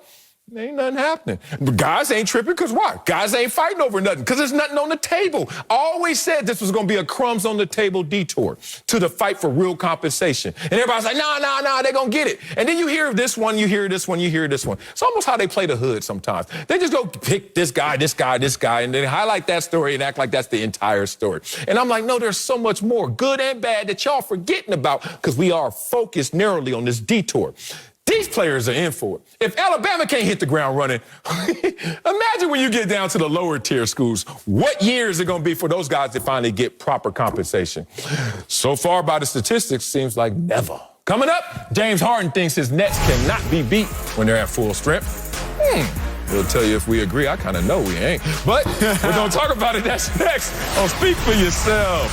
ain't nothing happening. But guys ain't tripping because why? Guys ain't fighting over nothing because there's nothing on the table. I always said this was going to be a crumbs on the table detour to the fight for real compensation. And everybody's like, nah, they're going to get it. And then you hear this one, you hear this one, you hear this one. It's almost how they play the hood sometimes. They just go pick this guy, and then highlight that story and act like that's the entire story. And I'm like, no, there's so much more good and bad that y'all forgetting about because we are focused narrowly on this detour. These players are in for it. If Alabama can't hit the ground running, imagine when you get down to the lower tier schools, what year is it going to be for those guys to finally get proper compensation? So far by the statistics, seems like never. Coming up, James Harden thinks his Nets cannot be beat when they're at full strength. We'll tell you if we agree. I kind of know we ain't. But we're going to talk about it. That's next on Speak For Yourself.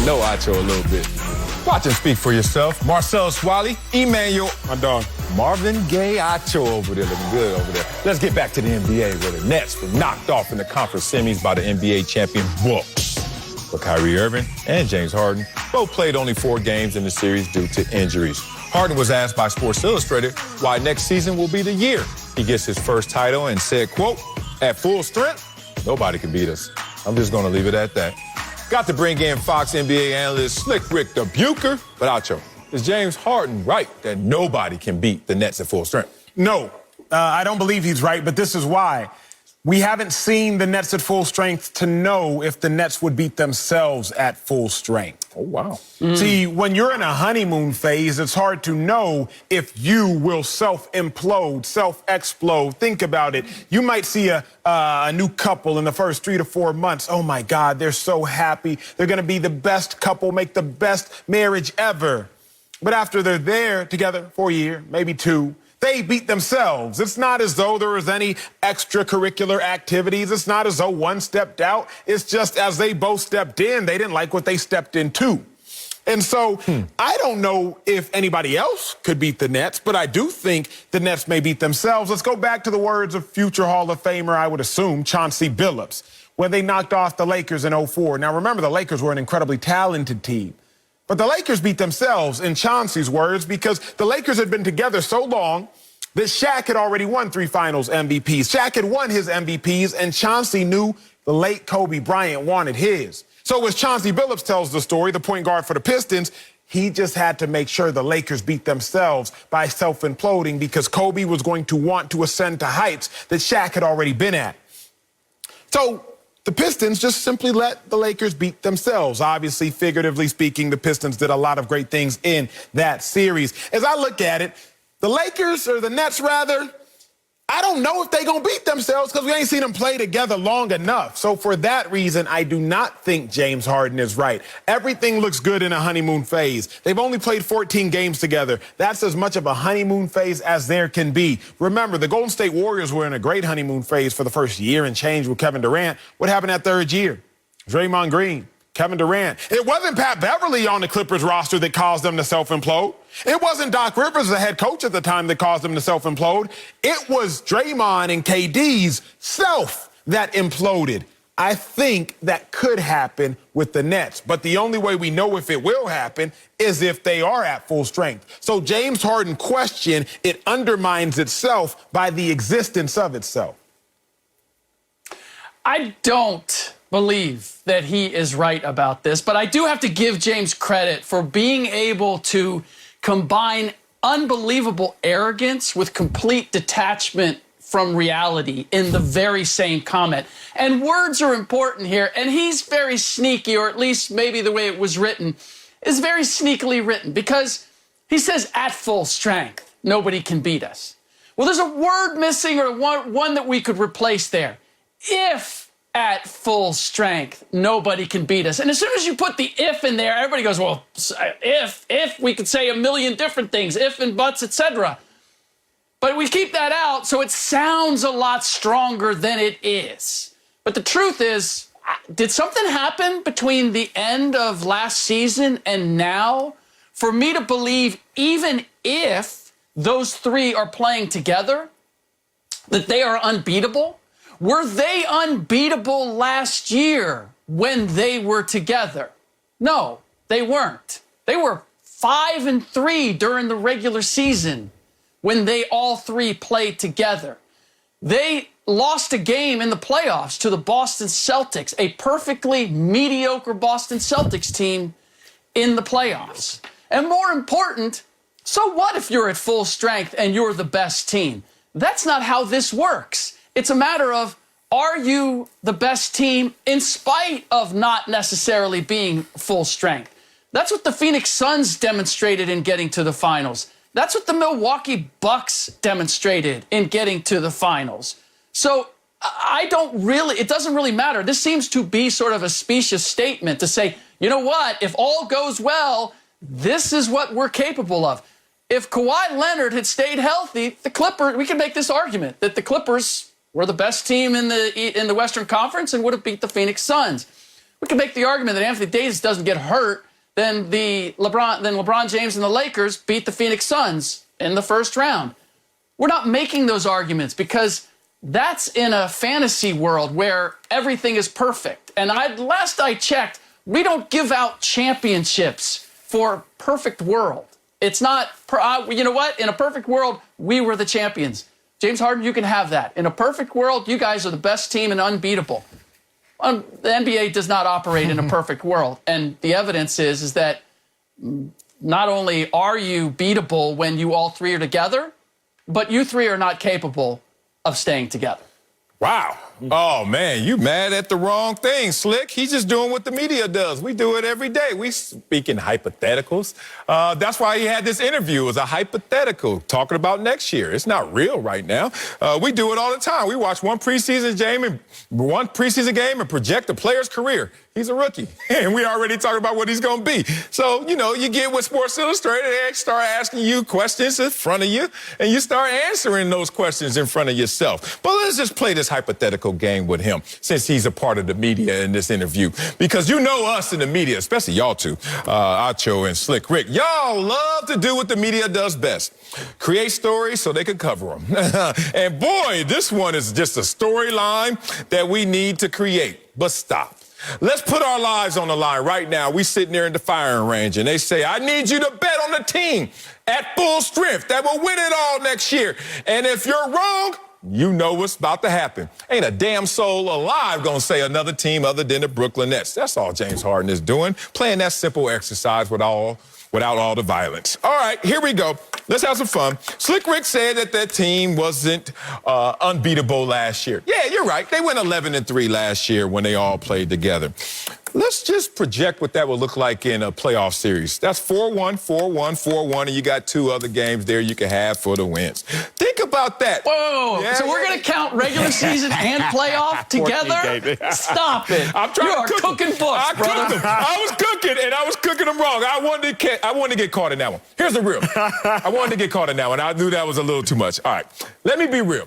Know Acho a little bit. Watch and speak for yourself. Marcellus Wiley, Emmanuel, my dog, Marvin Gaye Acho over there, looking good over there. Let's get back to the NBA where the Nets were knocked off in the conference semis by the NBA champion Bucks. But Kyrie Irving and James Harden both played only 4 games in the series due to injuries. Harden was asked by Sports Illustrated why next season will be the year he gets his first title and said, quote, at full strength, nobody can beat us. I'm just going to leave it at that. Got to bring in Fox NBA analyst Slick Rick the Bucher. But Acho, is James Harden right that nobody can beat the Nets at full strength? No, I don't believe he's right, but this is why. We haven't seen the Nets at full strength to know if the Nets would beat themselves at full strength. Oh, wow. See, when you're in a honeymoon phase, it's hard to know if you will self-implode, self-explode. Think about it. You might see a new couple in the first 3 to 4 months. Oh, my God, they're so happy. They're going to be the best couple, make the best marriage ever. But after they're there together for a year, maybe 2, they beat themselves. It's not as though there was any extracurricular activities. It's not as though one stepped out. It's just as they both stepped in, they didn't like what they stepped into. And so I don't know if anybody else could beat the Nets, but I do think the Nets may beat themselves. Let's go back to the words of future Hall of Famer, I would assume, Chauncey Billups, when they knocked off the Lakers in 2004. Now, remember, the Lakers were an incredibly talented team. But the Lakers beat themselves, in Chauncey's words, because the Lakers had been together so long that Shaq had already won 3 finals MVPs. Shaq had won his MVPs, and Chauncey knew the late Kobe Bryant wanted his. So as Chauncey Billups tells the story, the point guard for the Pistons, he just had to make sure the Lakers beat themselves by self-imploding because Kobe was going to want to ascend to heights that Shaq had already been at. So the Pistons just simply let the Lakers beat themselves. Obviously, figuratively speaking, the Pistons did a lot of great things in that series. As I look at it, the Lakers, or the Nets rather, I don't know if they're going to beat themselves because we ain't seen them play together long enough. So for that reason, I do not think James Harden is right. Everything looks good in a honeymoon phase. They've only played 14 games together. That's as much of a honeymoon phase as there can be. Remember, the Golden State Warriors were in a great honeymoon phase for the first year and change with Kevin Durant. What happened that 3rd year? Draymond Green, Kevin Durant. It wasn't Pat Beverly on the Clippers roster that caused them to self-implode. It wasn't Doc Rivers, the head coach at the time, that caused them to self-implode. It was Draymond and KD's self that imploded. I think that could happen with the Nets. But the only way we know if it will happen is if they are at full strength. So James Harden question, it undermines itself by the existence of itself. I don't believe that he is right about this, but I do have to give James credit for being able to combine unbelievable arrogance with complete detachment from reality in the very same comment. And words are important here, and he's very sneaky, or at least maybe the way it was written is very sneakily written, because he says at full strength, nobody can beat us. Well, there's a word missing, or one that we could replace there. If at full strength, nobody can beat us. And as soon as you put the if in there, everybody goes, well, if we could say a million different things, if and buts, etc. But we keep that out, so it sounds a lot stronger than it is. But the truth is, did something happen between the end of last season and now for me to believe, even if those three are playing together, that they are unbeatable? Were they unbeatable last year when they were together? No, they weren't. They were 5-3 during the regular season when they all three played together. They lost a game in the playoffs to the Boston Celtics, a perfectly mediocre Boston Celtics team in the playoffs. And more important, so what if you're at full strength and you're the best team? That's not how this works. It's a matter of, are you the best team in spite of not necessarily being full strength? That's what the Phoenix Suns demonstrated in getting to the finals. That's what the Milwaukee Bucks demonstrated in getting to the finals. So it doesn't really matter. This seems to be sort of a specious statement to say, you know what, if all goes well, this is what we're capable of. If Kawhi Leonard had stayed healthy, we can make this argument that the Clippers were the best team in the Western Conference and would have beat the Phoenix Suns. We can make the argument that Anthony Davis doesn't get hurt, then LeBron James and the Lakers beat the Phoenix Suns in the first round. We're not making those arguments because that's in a fantasy world where everything is perfect. And last I checked, we don't give out championships for perfect world. It's not, you know what? In a perfect world, we were the champions. James Harden, you can have that. In a perfect world, you guys are the best team and unbeatable. The NBA does not operate in a perfect world. And the evidence is that not only are you beatable when you all three are together, but you three are not capable of staying together. Wow. Oh, man, you mad at the wrong thing, Slick. He's just doing what the media does. We do it every day. We speak in hypotheticals. That's why he had this interview. It was a hypothetical talking about next year. It's not real right now. We do it all the time. We watch one preseason game and project a player's career. He's a rookie, and we already talking about what he's going to be. So, you get with Sports Illustrated, they start asking you questions in front of you, and you start answering those questions in front of yourself. But let's just play this hypothetical game with him, since he's a part of the media in this interview. Because you know us in the media, especially y'all two, Acho and Slick Rick, y'all love to do what the media does best. Create stories so they can cover them. And boy, this one is just a storyline that we need to create. But stop. Let's put our lives on the line right now. We sitting there in the firing range, and they say, I need you to bet on the team at full strength that will win it all next year. And if you're wrong, you know what's about to happen. Ain't a damn soul alive gonna say another team other than the Brooklyn Nets. That's all James Harden is doing, playing that simple exercise without all the violence. All right, here we go. Let's have some fun. Slick Rick said that team wasn't unbeatable last year. Yeah, you're right. They went 11-3 last year when they all played together. Let's just project what that would look like in a playoff series. That's 4-1, 4-1, 4-1, and you got two other games there you can have for the wins. Think about that. Whoa, yeah, so we're going to count regular season and playoff together? Stop it. You are cooking books, brother. I was cooking, and I was cooking them wrong. I wanted to get caught in that one. Here's the real. I wanted to get caught in that one. I knew that was a little too much. All right, let me be real.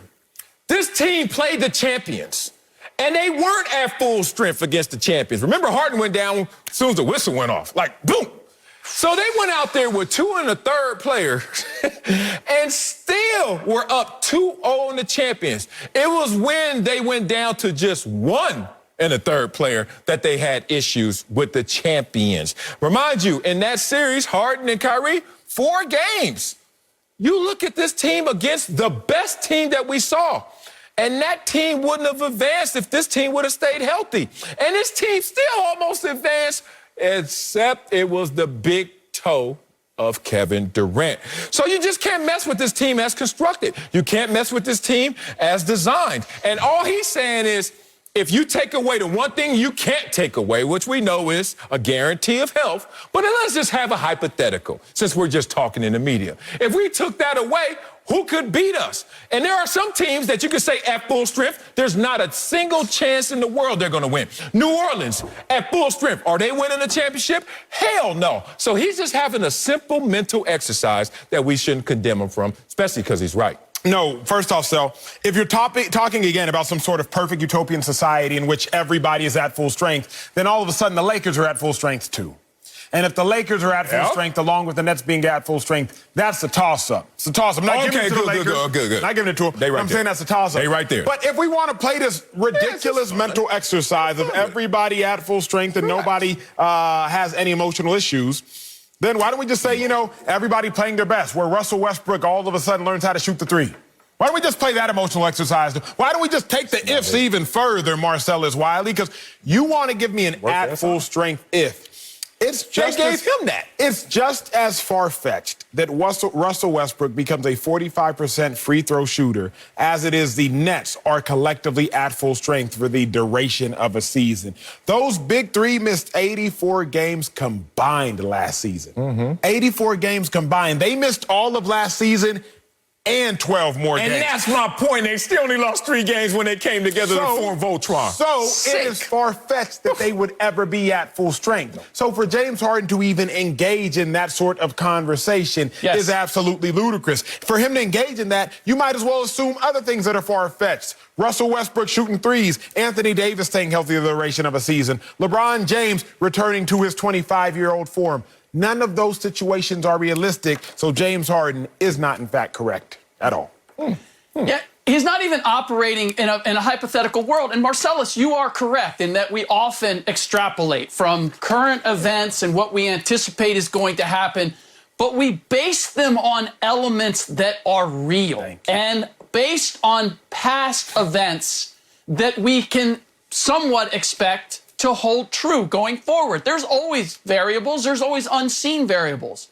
This team played the champions. And they weren't at full strength against the champions. Remember, Harden went down as soon as the whistle went off. Like, boom. So they went out there with 2 and a third player and still were up 2-0 on the champions. It was when they went down to just 1 and a third player that they had issues with the champions. Remind you, in that series, Harden and Kyrie, 4 games. You look at this team against the best team that we saw. And that team wouldn't have advanced if this team would have stayed healthy. And this team still almost advanced, except it was the big toe of Kevin Durant. So you just can't mess with this team as constructed. You can't mess with this team as designed. And all he's saying is, if you take away the one thing you can't take away, which we know is a guarantee of health, but then let's just have a hypothetical, since we're just talking in the media. If we took that away, who could beat us? And there are some teams that you could say at full strength, there's not a single chance in the world they're going to win. New Orleans, at full strength, are they winning the championship? Hell no. So he's just having a simple mental exercise that we shouldn't condemn him from, especially because he's right. No, first off, Sel, if you're talking again about some sort of perfect utopian society in which everybody is at full strength, then all of a sudden the Lakers are at full strength too. And if the Lakers are at full strength along with the Nets being at full strength, that's a toss-up. It's a toss-up. I'm not giving it to the Lakers. Good. Not giving it to them. They right I'm there. saying that's a toss-up. They right there. But if we want to play this ridiculous mental exercise of everybody at full strength and nobody has any emotional issues, then why don't we just say, you know, everybody playing their best, where Russell Westbrook all of a sudden learns how to shoot the 3? Why don't we just play that emotional exercise? Why don't we just take the ifs even further, Marcellus Wiley? Because you want to give me an at full strength if. It's just they gave him that. It's just as far-fetched that Russell Westbrook becomes a 45% free throw shooter as it is the Nets are collectively at full strength for the duration of a season. Those big 3 missed 84 games combined last season. 84 games combined. They missed all of last season and 12 more games. And that's my point. They still only lost 3 games when they came together to form Voltron. So it is far-fetched that they would ever be at full strength. So for James Harden to even engage in that sort of conversation is absolutely ludicrous. For him to engage in that, you might as well assume other things that are far-fetched. Russell Westbrook shooting 3s, Anthony Davis staying healthy the duration of a season, LeBron James returning to his 25-year-old form. None of those situations are realistic, so James Harden is not, in fact, correct at all. Yeah, he's not even operating in a hypothetical world. And Marcellus, you are correct in that we often extrapolate from current events and what we anticipate is going to happen, but we base them on elements that are real and based on past events that we can somewhat expect to hold true going forward. There's always variables. There's always unseen variables.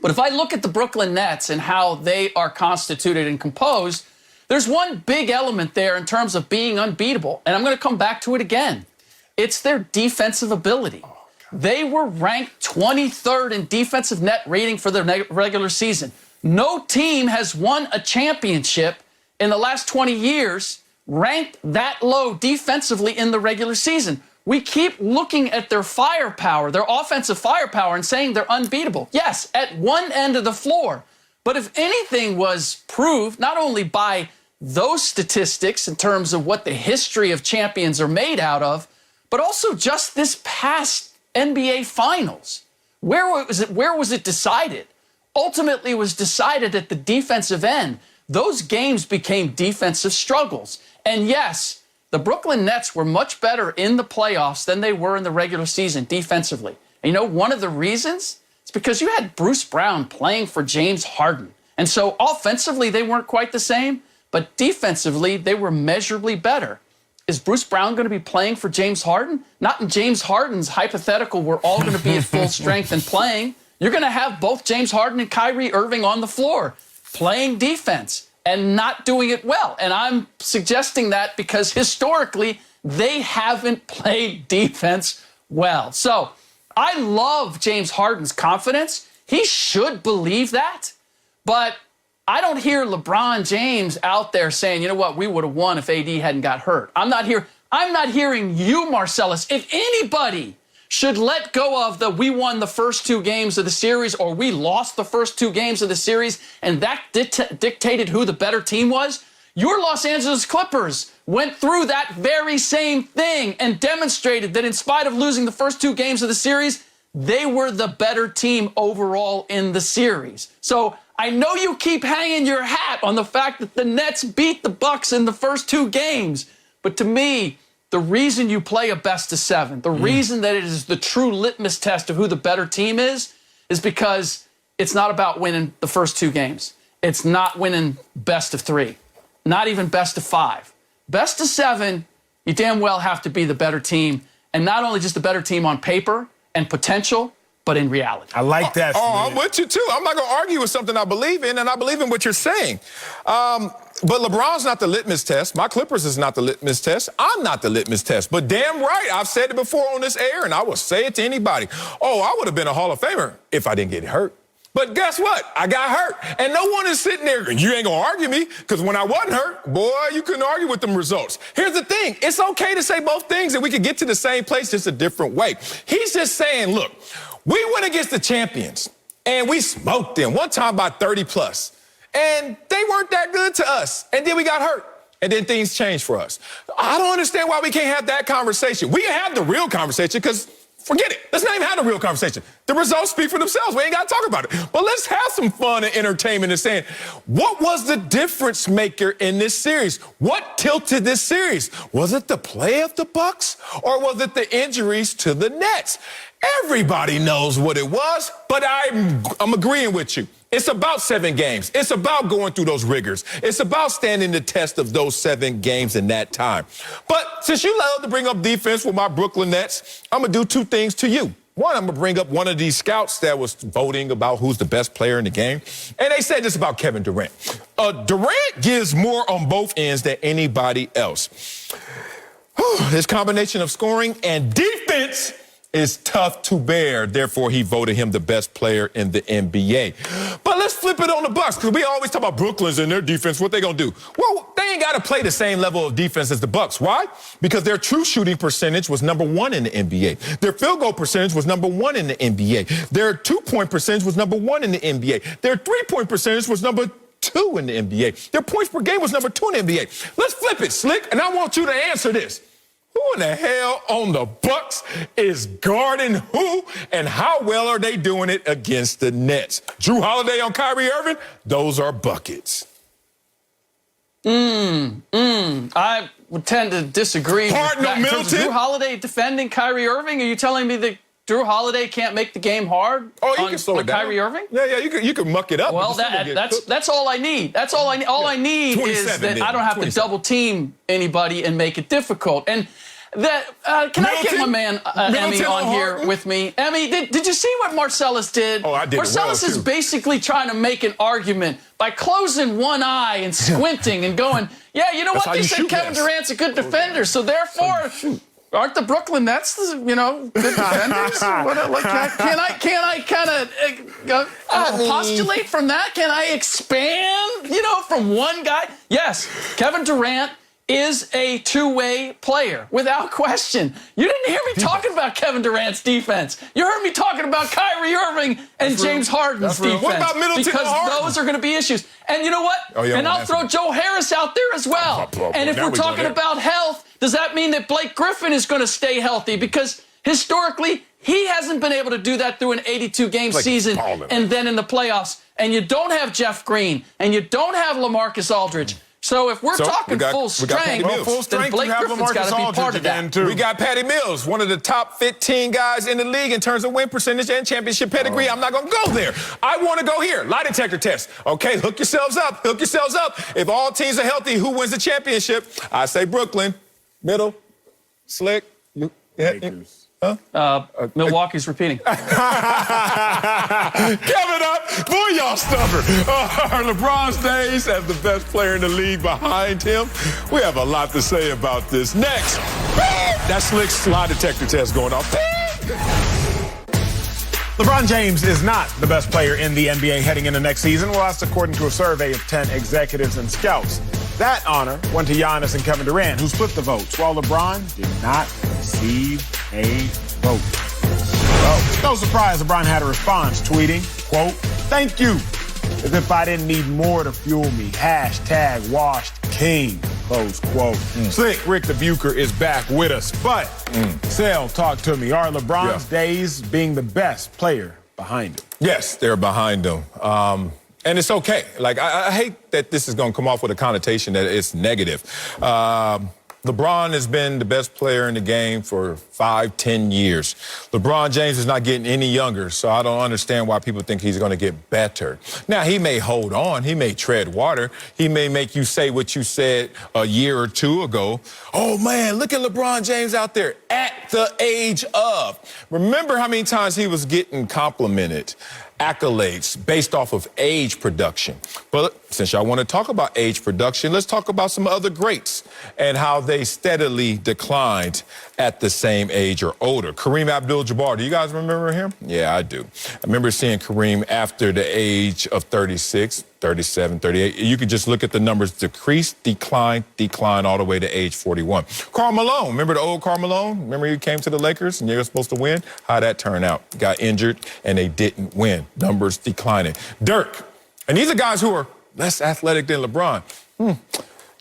But if I look at the Brooklyn Nets and how they are constituted and composed, there's one big element there in terms of being unbeatable. And I'm going to come back to it again. It's their defensive ability. They were ranked 23rd in defensive net rating for the regular season. No team has won a championship in the last 20 years ranked that low defensively in the regular season. We keep looking at their firepower, their offensive firepower, and saying they're unbeatable. Yes, at one end of the floor. But if anything was proved, not only by those statistics in terms of what the history of champions are made out of, but also just this past NBA Finals. Where was it decided? Ultimately, it was decided at the defensive end. Those games became defensive struggles. And yes, the Brooklyn Nets were much better in the playoffs than they were in the regular season defensively. And you know, one of the reasons? It's because you had Bruce Brown playing for James Harden. And so offensively, they weren't quite the same, but defensively, they were measurably better. Is Bruce Brown going to be playing for James Harden? Not in James Harden's hypothetical, we're all going to be at full strength and playing. You're going to have both James Harden and Kyrie Irving on the floor playing defense and not doing it well. And I'm suggesting that because historically, they haven't played defense well. So I love James Harden's confidence. He should believe that. But I don't hear LeBron James out there saying, you know what, we would have won if AD hadn't got hurt. I'm not hearing you, Marcellus. If anybody should let go of the we won the first 2 games of the series or we lost the first 2 games of the series and that dictated who the better team was, your Los Angeles Clippers went through that very same thing and demonstrated that in spite of losing the first 2 games of the series, they were the better team overall in the series. So I know you keep hanging your hat on the fact that the Nets beat the Bucks in the first 2 games, but to me, the reason you play a best of 7, the reason that it is the true litmus test of who the better team is because it's not about winning the first 2 games. It's not winning best of 3, not even best of 5. Best of 7, you damn well have to be the better team, and not only just the better team on paper and potential, but in reality. I like that. I'm with you, too. I'm not going to argue with something I believe in, and I believe in what you're saying. But LeBron's not the litmus test. My Clippers is not the litmus test. I'm not the litmus test. But damn right, I've said it before on this air, and I will say it to anybody. Oh, I would have been a Hall of Famer if I didn't get hurt. But guess what? I got hurt. And no one is sitting there going, you ain't going to argue me, because when I wasn't hurt, boy, you couldn't argue with them results. Here's the thing. It's okay to say both things, and we could get to the same place just a different way. He's just saying, look, we went against the champions, and we smoked them, one time by 30+. And they weren't that good to us. And then we got hurt. And then things changed for us. I don't understand why we can't have that conversation. We can have the real conversation because, forget it. Let's not even have the real conversation. The results speak for themselves. We ain't got to talk about it. But let's have some fun and entertainment and saying, what was the difference maker in this series? What tilted this series? Was it the play of the Bucks or was it the injuries to the Nets? Everybody knows what it was, but I'm agreeing with you. It's about 7 games. It's about going through those rigors. It's about standing the test of those 7 games in that time. But since you love to bring up defense with my Brooklyn Nets, I'm going to do 2 things to you. One, I'm going to bring up one of these scouts that was voting about who's the best player in the game. And they said this about Kevin Durant. Durant gives more on both ends than anybody else. His combination of scoring and defense is tough to bear. Therefore, he voted him the best player in the NBA. But let's flip it on the Bucks, because we always talk about Brooklyn's and their defense. What they gonna do? Well, they ain't got to play the same level of defense as the Bucks. Why? Because their true shooting percentage was number 1 in the NBA. Their field goal percentage was number 1 in the NBA. Their 2-point percentage was number 1 in the NBA. Their 3-point percentage was number 2 in the NBA. Their points per game was number 2 in the NBA. Let's flip it, Slick, and I want you to answer this. Who in the hell on the Bucks is guarding who, and how well are they doing it against the Nets? Drew Holiday on Kyrie Irving? Those are buckets. I would tend to disagree. Harden or Middleton? Drew Holiday defending Kyrie Irving? Are you telling me that Drew Holiday can't make the game hard? Oh, you can slow it down. Kyrie Irving? Yeah, you can muck it up. Well, that's all I need. That's all I need. All I need is that I don't have to double team anybody and make it difficult. And that can I get my man Emmy on here with me? Emmy, did you see what Marcellus did? Oh, I did. Marcellus is basically trying to make an argument by closing one eye and squinting and going, yeah, you know what? They said Kevin Durant's a good defender, so therefore. Aren't the Brooklyn Nets, good defenders? Can I kind of postulate from that? Can I expand, from one guy? Yes, Kevin Durant is a two-way player, without question. You didn't hear me talking about Kevin Durant's defense. You heard me talking about Kyrie Irving and James Harden's defense. What about Middleton because and Harden? Those are going to be issues. And you know what? And I'll throw Joe Harris out there as well. And if we're talking about health, does that mean that Blake Griffin is going to stay healthy? Because historically, he hasn't been able to do that through an 82-game season and then in the playoffs. And you don't have Jeff Green, and you don't have LaMarcus Aldridge. So if we're talking full strength, then Blake Griffin's got to be part of that. We got Patty Mills, one of the top 15 guys in the league in terms of win percentage and championship pedigree. I'm not going to go there. I want to go here. Lie detector test. Okay, hook yourselves up. Hook yourselves up. If all teams are healthy, who wins the championship? I say Brooklyn. Middle. Slick. Lakers. Milwaukee's repeating. Give it up. Boy, y'all stubborn. LeBron's days as the best player in the league behind him. We have a lot to say about this. Next, that Slick lie detector test going off. LeBron James is not the best player in the NBA heading into next season. Well, that's according to a survey of 10 executives and scouts. That honor went to Giannis and Kevin Durant, who split the votes, while LeBron did not receive a vote. So, no surprise, LeBron had a response, tweeting, quote, "Thank you, as if I didn't need more to fuel me. Hashtag washed king," close quote. Slick Rick the Bucher is back with us. But, Sale, talk to me. Are LeBron's days being the best player behind him? Yes, they're behind him. And it's okay. Like, I hate that this is going to come off with a connotation that it's negative. LeBron has been the best player in the game for 5-10 years. LeBron James is not getting any younger, so I don't understand why people think he's going to get better. Now, he may hold on. He may tread water. He may make you say what you said a year or two ago. Oh, man, look at LeBron James out there at the age of. Remember how many times he was getting complimented, accolades based off of age production. But since y'all want to talk about age production, let's talk about some other greats and how they steadily declined at the same age or older. Kareem Abdul-Jabbar, do you guys remember him? Yeah, I do. I remember seeing Kareem after the age of 36, 37, 38. You could just look at the numbers: decrease, decline, decline, all the way to age 41. Karl Malone, remember the old Karl Malone? Remember he came to the Lakers and they were supposed to win? How'd that turn out? Got injured and they didn't win. Numbers declining. Dirk, and these are guys who are less athletic than LeBron.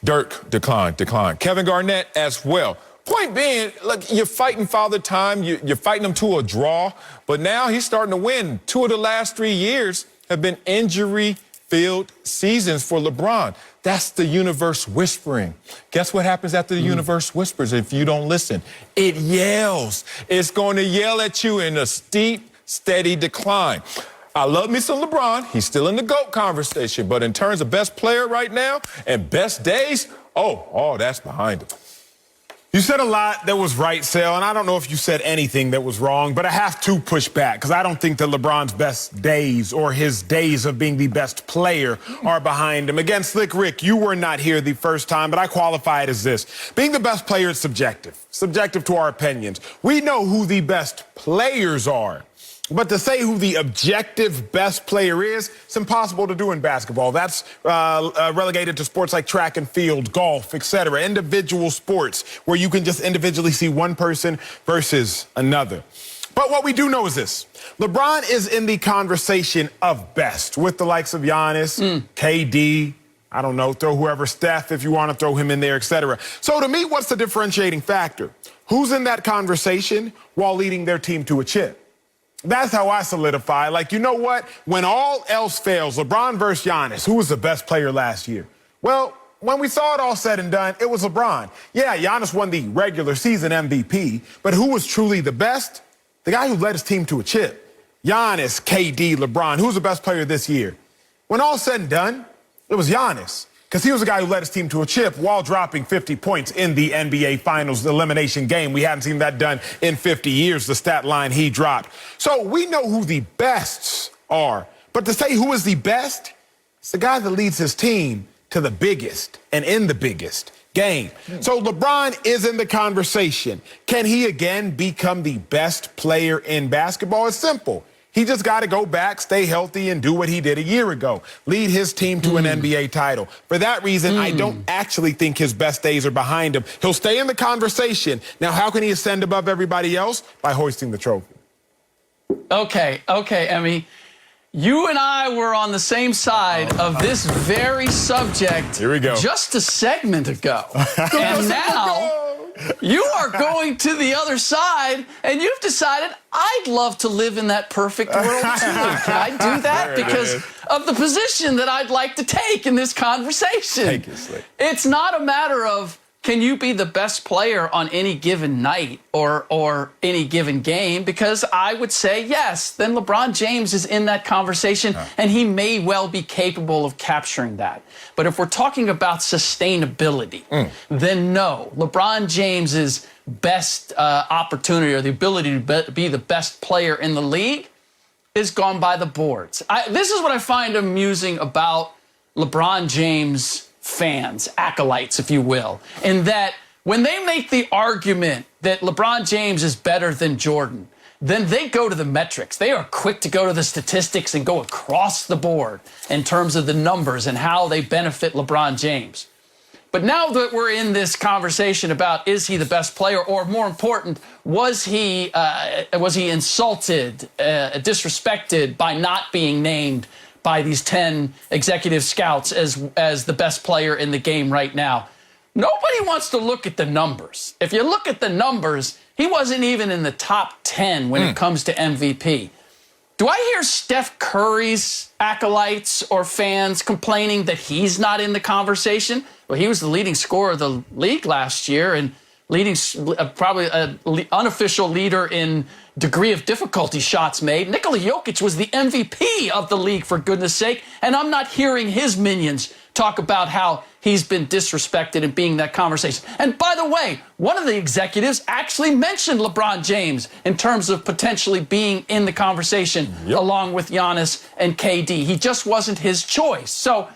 Dirk, decline. Kevin Garnett as well. Point being, look, you're fighting Father Time. You're fighting him to a draw. But now he's starting to win. 2 of the last 3 years have been injury-filled seasons for LeBron. That's the universe whispering. Guess what happens after the universe whispers if you don't listen? It yells. It's going to yell at you in a steep, steady decline. I love me some LeBron. He's still in the GOAT conversation. But in terms of best player right now and best days, that's behind him. You said a lot that was right, Sale, and I don't know if you said anything that was wrong, but I have to push back because I don't think that LeBron's best days or his days of being the best player are behind him. Again, Slick Rick, you were not here the first time, but I qualify it as this. Being the best player is subjective to our opinions. We know who the best players are. But to say who the objective best player is, it's impossible to do in basketball. That's relegated to sports like track and field, golf, etc. Individual sports where you can just individually see one person versus another. But what we do know is this. LeBron is in the conversation of best with the likes of Giannis, KD, I don't know, throw whoever, Steph, if you want to throw him in there, etc. So to me, what's the differentiating factor? Who's in that conversation while leading their team to a chip? That's how I solidify. Like, you know what? When all else fails, LeBron versus Giannis, who was the best player last year? Well, when we saw it all said and done, it was LeBron. Yeah, Giannis won the regular season MVP, but who was truly the best? The guy who led his team to a chip. Giannis, KD, LeBron. Who's the best player this year? When all said and done, it was Giannis. Because he was the guy who led his team to a chip while dropping 50 points in the NBA Finals elimination game. We hadn't seen that done in 50 years, the stat line he dropped. So we know who the bests are. But to say who is the best, it's the guy that leads his team to the biggest and in the biggest game. So LeBron is in the conversation. Can he again become the best player in basketball? It's simple. He just got to go back, stay healthy, and do what he did a year ago. Lead his team to an NBA title. For that reason, I don't actually think his best days are behind him. He'll stay in the conversation. Now, how can he ascend above everybody else? By hoisting the trophy. Okay, Emmy. You and I were on the same side of this very subject. Here we go. Just a segment ago. And now you are going to the other side, and you've decided I'd love to live in that perfect world too. Can I do that? Because of the position that I'd like to take in this conversation. Take it, Slick. It's not a matter of can you be the best player on any given night or any given game, because I would say yes, then LeBron James is in that conversation, and he may well be capable of capturing that. But if we're talking about sustainability, then no. LeBron James's best opportunity or the ability to be the best player in the league is gone by the boards. This is what I find amusing about LeBron James fans, acolytes, if you will, in that when they make the argument that LeBron James is better than Jordan, then they go to the metrics. They are quick to go to the statistics and go across the board in terms of the numbers and how they benefit LeBron James. But now that we're in this conversation about is he the best player, or more important, was he insulted, disrespected by not being named by these 10 executive scouts as the best player in the game right now? Nobody wants to look at the numbers. If you look at the numbers, he wasn't even in the top 10 when it comes to MVP. Do I hear Steph Curry's acolytes or fans complaining that he's not in the conversation? Well, he was the leading scorer of the league last year and leading probably an unofficial leader in degree of difficulty shots made. Nikola Jokic was the MVP of the league, for goodness sake, and I'm not hearing his minions talk about how he's been disrespected and being that conversation. And by the way, one of the executives actually mentioned LeBron James in terms of potentially being in the conversation along with Giannis and KD. He just wasn't his choice. So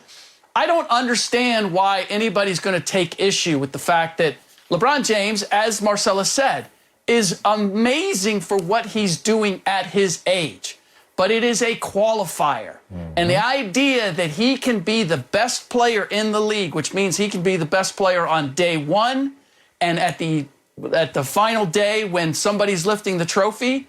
I don't understand why anybody's going to take issue with the fact that LeBron James, as Marcella said, is amazing for what he's doing at his age. But it is a qualifier. And the idea that he can be the best player in the league, which means he can be the best player on day one and at the final day when somebody's lifting the trophy,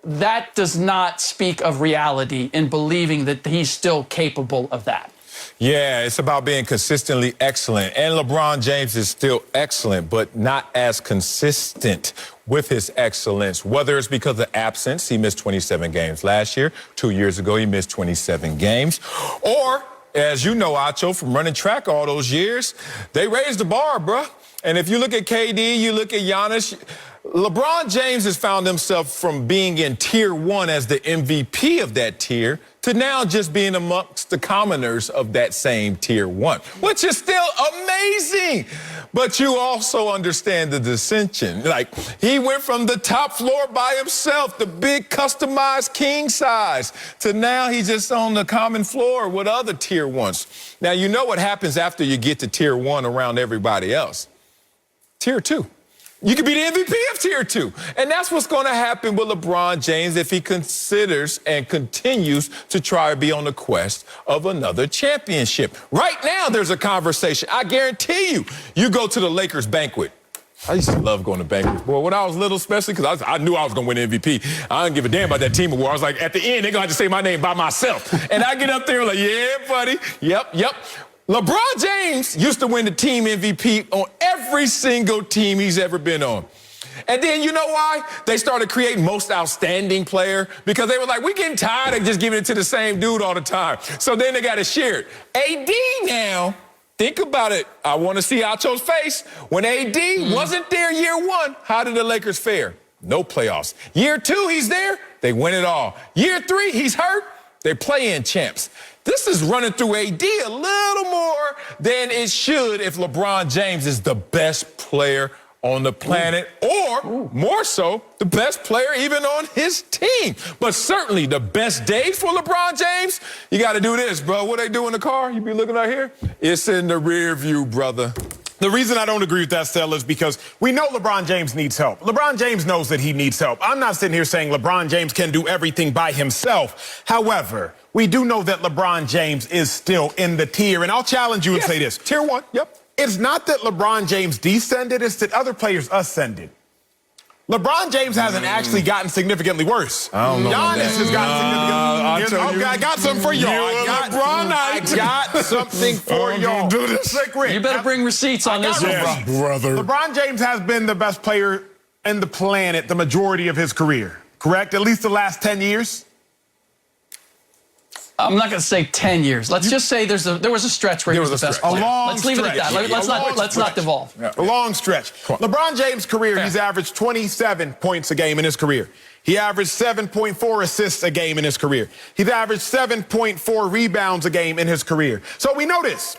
that does not speak of reality in believing that he's still capable of that. Yeah, it's about being consistently excellent. And LeBron James is still excellent, but not as consistent with his excellence, whether it's because of absence. He missed 27 games last year. 2 years ago, he missed 27 games. Or, as you know, Acho, from running track all those years, they raised the bar, bruh. And if you look at KD, you look at Giannis, LeBron James has found himself from being in tier one as the MVP of that tier to now just being amongst the commoners of that same tier one, which is still amazing. But you also understand the dissension. Like, he went from the top floor by himself, the big customized king size, to now he's just on the common floor with other tier ones. Now, you know what happens after you get to tier one around everybody else. Tier two. You could be the MVP of tier two. And that's what's going to happen with LeBron James if he considers and continues to try to be on the quest of another championship. Right now, there's a conversation. I guarantee you, you go to the Lakers banquet. I used to love going to banquets. Boy, when I was little, especially because I knew I was going to win MVP. I didn't give a damn about that team award. I was like, at the end, they're going to have to say my name by myself. And I get up there like, yeah, buddy. Yep. LeBron James used to win the team MVP on every single team he's ever been on. And then you know why? They started creating most outstanding player because they were like, we're getting tired of just giving it to the same dude all the time. So then they got to share it. AD now, think about it. I want to see Acho's face. When AD wasn't there year one, how did the Lakers fare? No playoffs. Year two, he's there. They win it all. Year three, he's hurt. They play-in champs. This is running through AD a little more than it should if LeBron James is the best player on the planet, or more so, the best player even on his team. But certainly the best days for LeBron James, you got to do this, bro. What they do in the car? You be looking out here? It's in the rear view, brother. The reason I don't agree with that, Stella, is because we know LeBron James needs help. LeBron James knows that he needs help. I'm not sitting here saying LeBron James can do everything by himself. However, we do know that LeBron James is still in the tier. And I'll challenge you and say this. Tier one, yep. It's not that LeBron James descended, it's that other players ascended. LeBron James hasn't actually gotten significantly worse. I don't know Giannis has gotten significantly worse. I got something for y'all. I got something for y'all. Do this. You better bring receipts on this one, Yes, brother. LeBron James has been the best player in the planet the majority of his career, correct? At least the last 10 years? I'm not going to say 10 years. Let's just say there was a stretch where he was the best player. Let's leave it at that. Let's not devolve. A long stretch. LeBron James' career, he's averaged 27 points a game in his career. He averaged 7.4 assists a game in his career. He's averaged 7.4 rebounds a game in his career. So we know this.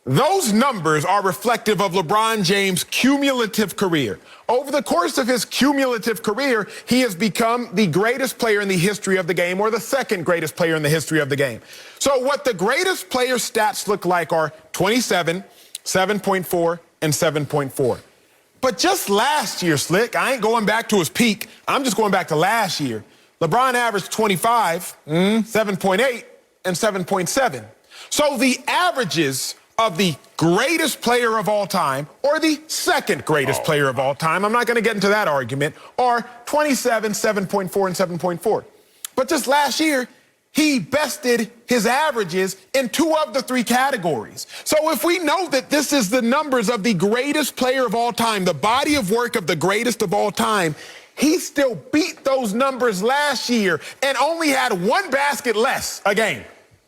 Those numbers are reflective of LeBron James' cumulative career. Over the course of his cumulative career, he has become the greatest player in the history of the game, or the second greatest player in the history of the game. So what the greatest player stats look like are 27, 7.4, and 7.4. But just last year, Slick, I ain't going back to his peak. I'm just going back to last year. LeBron averaged 25, 7.8, and 7.7. So the averages of the greatest player of all time, or the second greatest player of all time, I'm not going to get into that argument, are 27, 7.4, and 7.4. But just last year, he bested his averages in 2 of the 3 categories. So if we know that this is the numbers of the greatest player of all time, the body of work of the greatest of all time, he still beat those numbers last year and only had one basket less a game.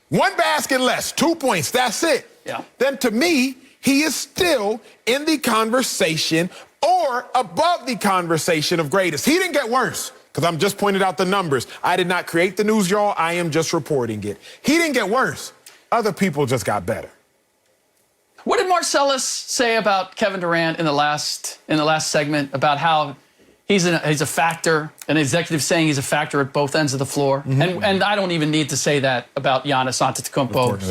One basket less, 2 points, that's it. Yeah. Then to me, he is still in the conversation or above the conversation of greatest. He didn't get worse, because I'm just pointing out the numbers. I did not create the news, y'all. I am just reporting it. He didn't get worse. Other people just got better. What did Marcellus say about Kevin Durant in the last segment, about how he's a factor, an executive saying he's a factor at both ends of the floor? And I don't even need to say that about Giannis Antetokounmpo,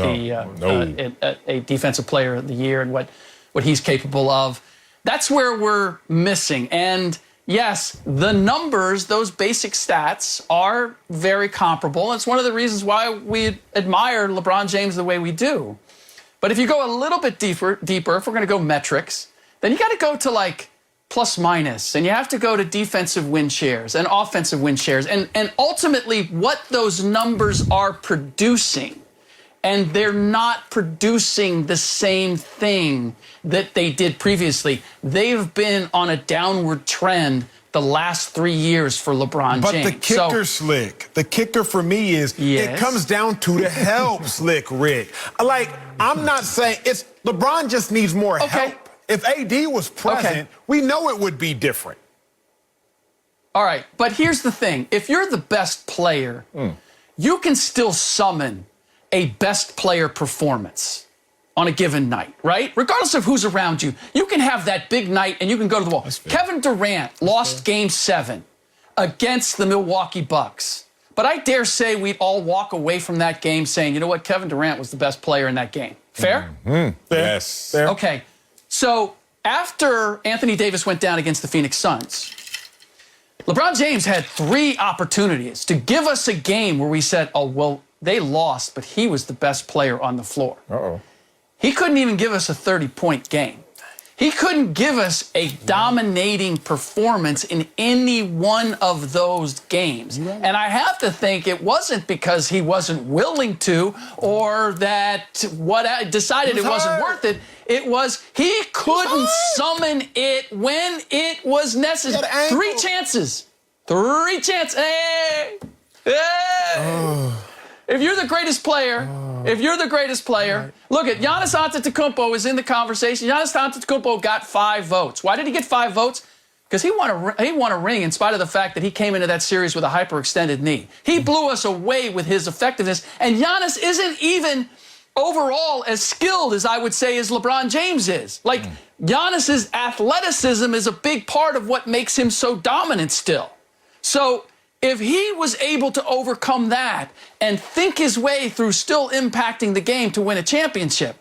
a defensive player of the year, and what he's capable of. That's where we're missing. And yes, the numbers, those basic stats, are very comparable. It's one of the reasons why we admire LeBron James the way we do. But if you go a little bit deeper, if we're going to go metrics, then you got to go to like plus minus, and you have to go to defensive win shares and offensive win shares, and ultimately what those numbers are producing. And they're not producing the same thing that they did previously. They've been on a downward trend the last 3 years for LeBron James. But the kicker, Slick, the kicker for me is it comes down to the help, Slick Rick. Like, I'm not saying it's LeBron just needs more help. If AD was present, we know it would be different. All right, but here's the thing. If you're the best player, you can still summon a best player performance on a given night, right? Regardless of who's around you, you can have that big night and you can go to the wall. Kevin Durant lost Game 7 against the Milwaukee Bucks. But I dare say we'd all walk away from that game saying, you know what, Kevin Durant was the best player in that game. Fair? Yes. Fair. Okay. So after Anthony Davis went down against the Phoenix Suns, LeBron James had 3 opportunities to give us a game where we said, oh, well, they lost, but he was the best player on the floor. He couldn't even give us a 30-point game. He couldn't give us a dominating performance in any one of those games. And I have to think it wasn't because he wasn't willing to, or that what I decided it wasn't worth it. It was he couldn't summon it when it was necessary. 3 chances. 3 chances. Hey! If you're the greatest player, look at Giannis Antetokounmpo is in the conversation. Giannis Antetokounmpo got 5 votes. Why did he get 5 votes? Because he won a ring in spite of the fact that he came into that series with a hyperextended knee. He blew us away with his effectiveness, and Giannis isn't even overall as skilled as I would say as LeBron James is. Like, Giannis's athleticism is a big part of what makes him so dominant still. So if he was able to overcome that and think his way through still impacting the game to win a championship,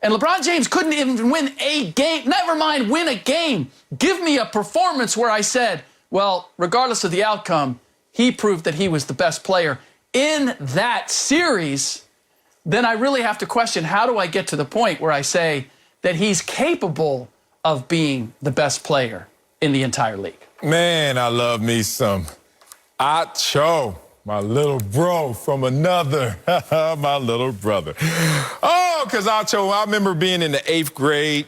and LeBron James couldn't even win a game, never mind win a game, give me a performance where I said, well, regardless of the outcome, he proved that he was the best player in that series, then I really have to question, how do I get to the point where I say that he's capable of being the best player in the entire league? Man, I love me some Acho, my little bro from another, my little brother. Oh, because Acho, I remember being in the 8th grade,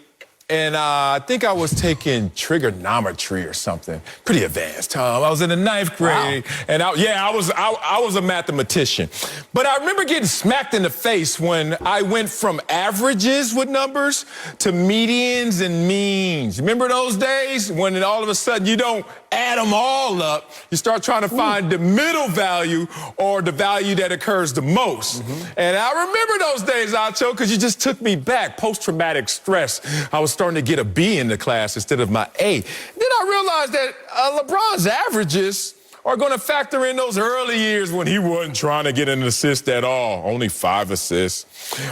and I think I was taking trigonometry or something. Pretty advanced, Tom. I was in the 9th grade, and I was a mathematician. But I remember getting smacked in the face when I went from averages with numbers to medians and means. Remember those days when all of a sudden you don't add them all up, you start trying to find the middle value or the value that occurs the most. And I remember those days, Acho, because you just took me back. Post-traumatic stress. I was starting to get a B in the class instead of my A. Then I realized that LeBron's averages are going to factor in those early years when he wasn't trying to get an assist at all, only 5 assists.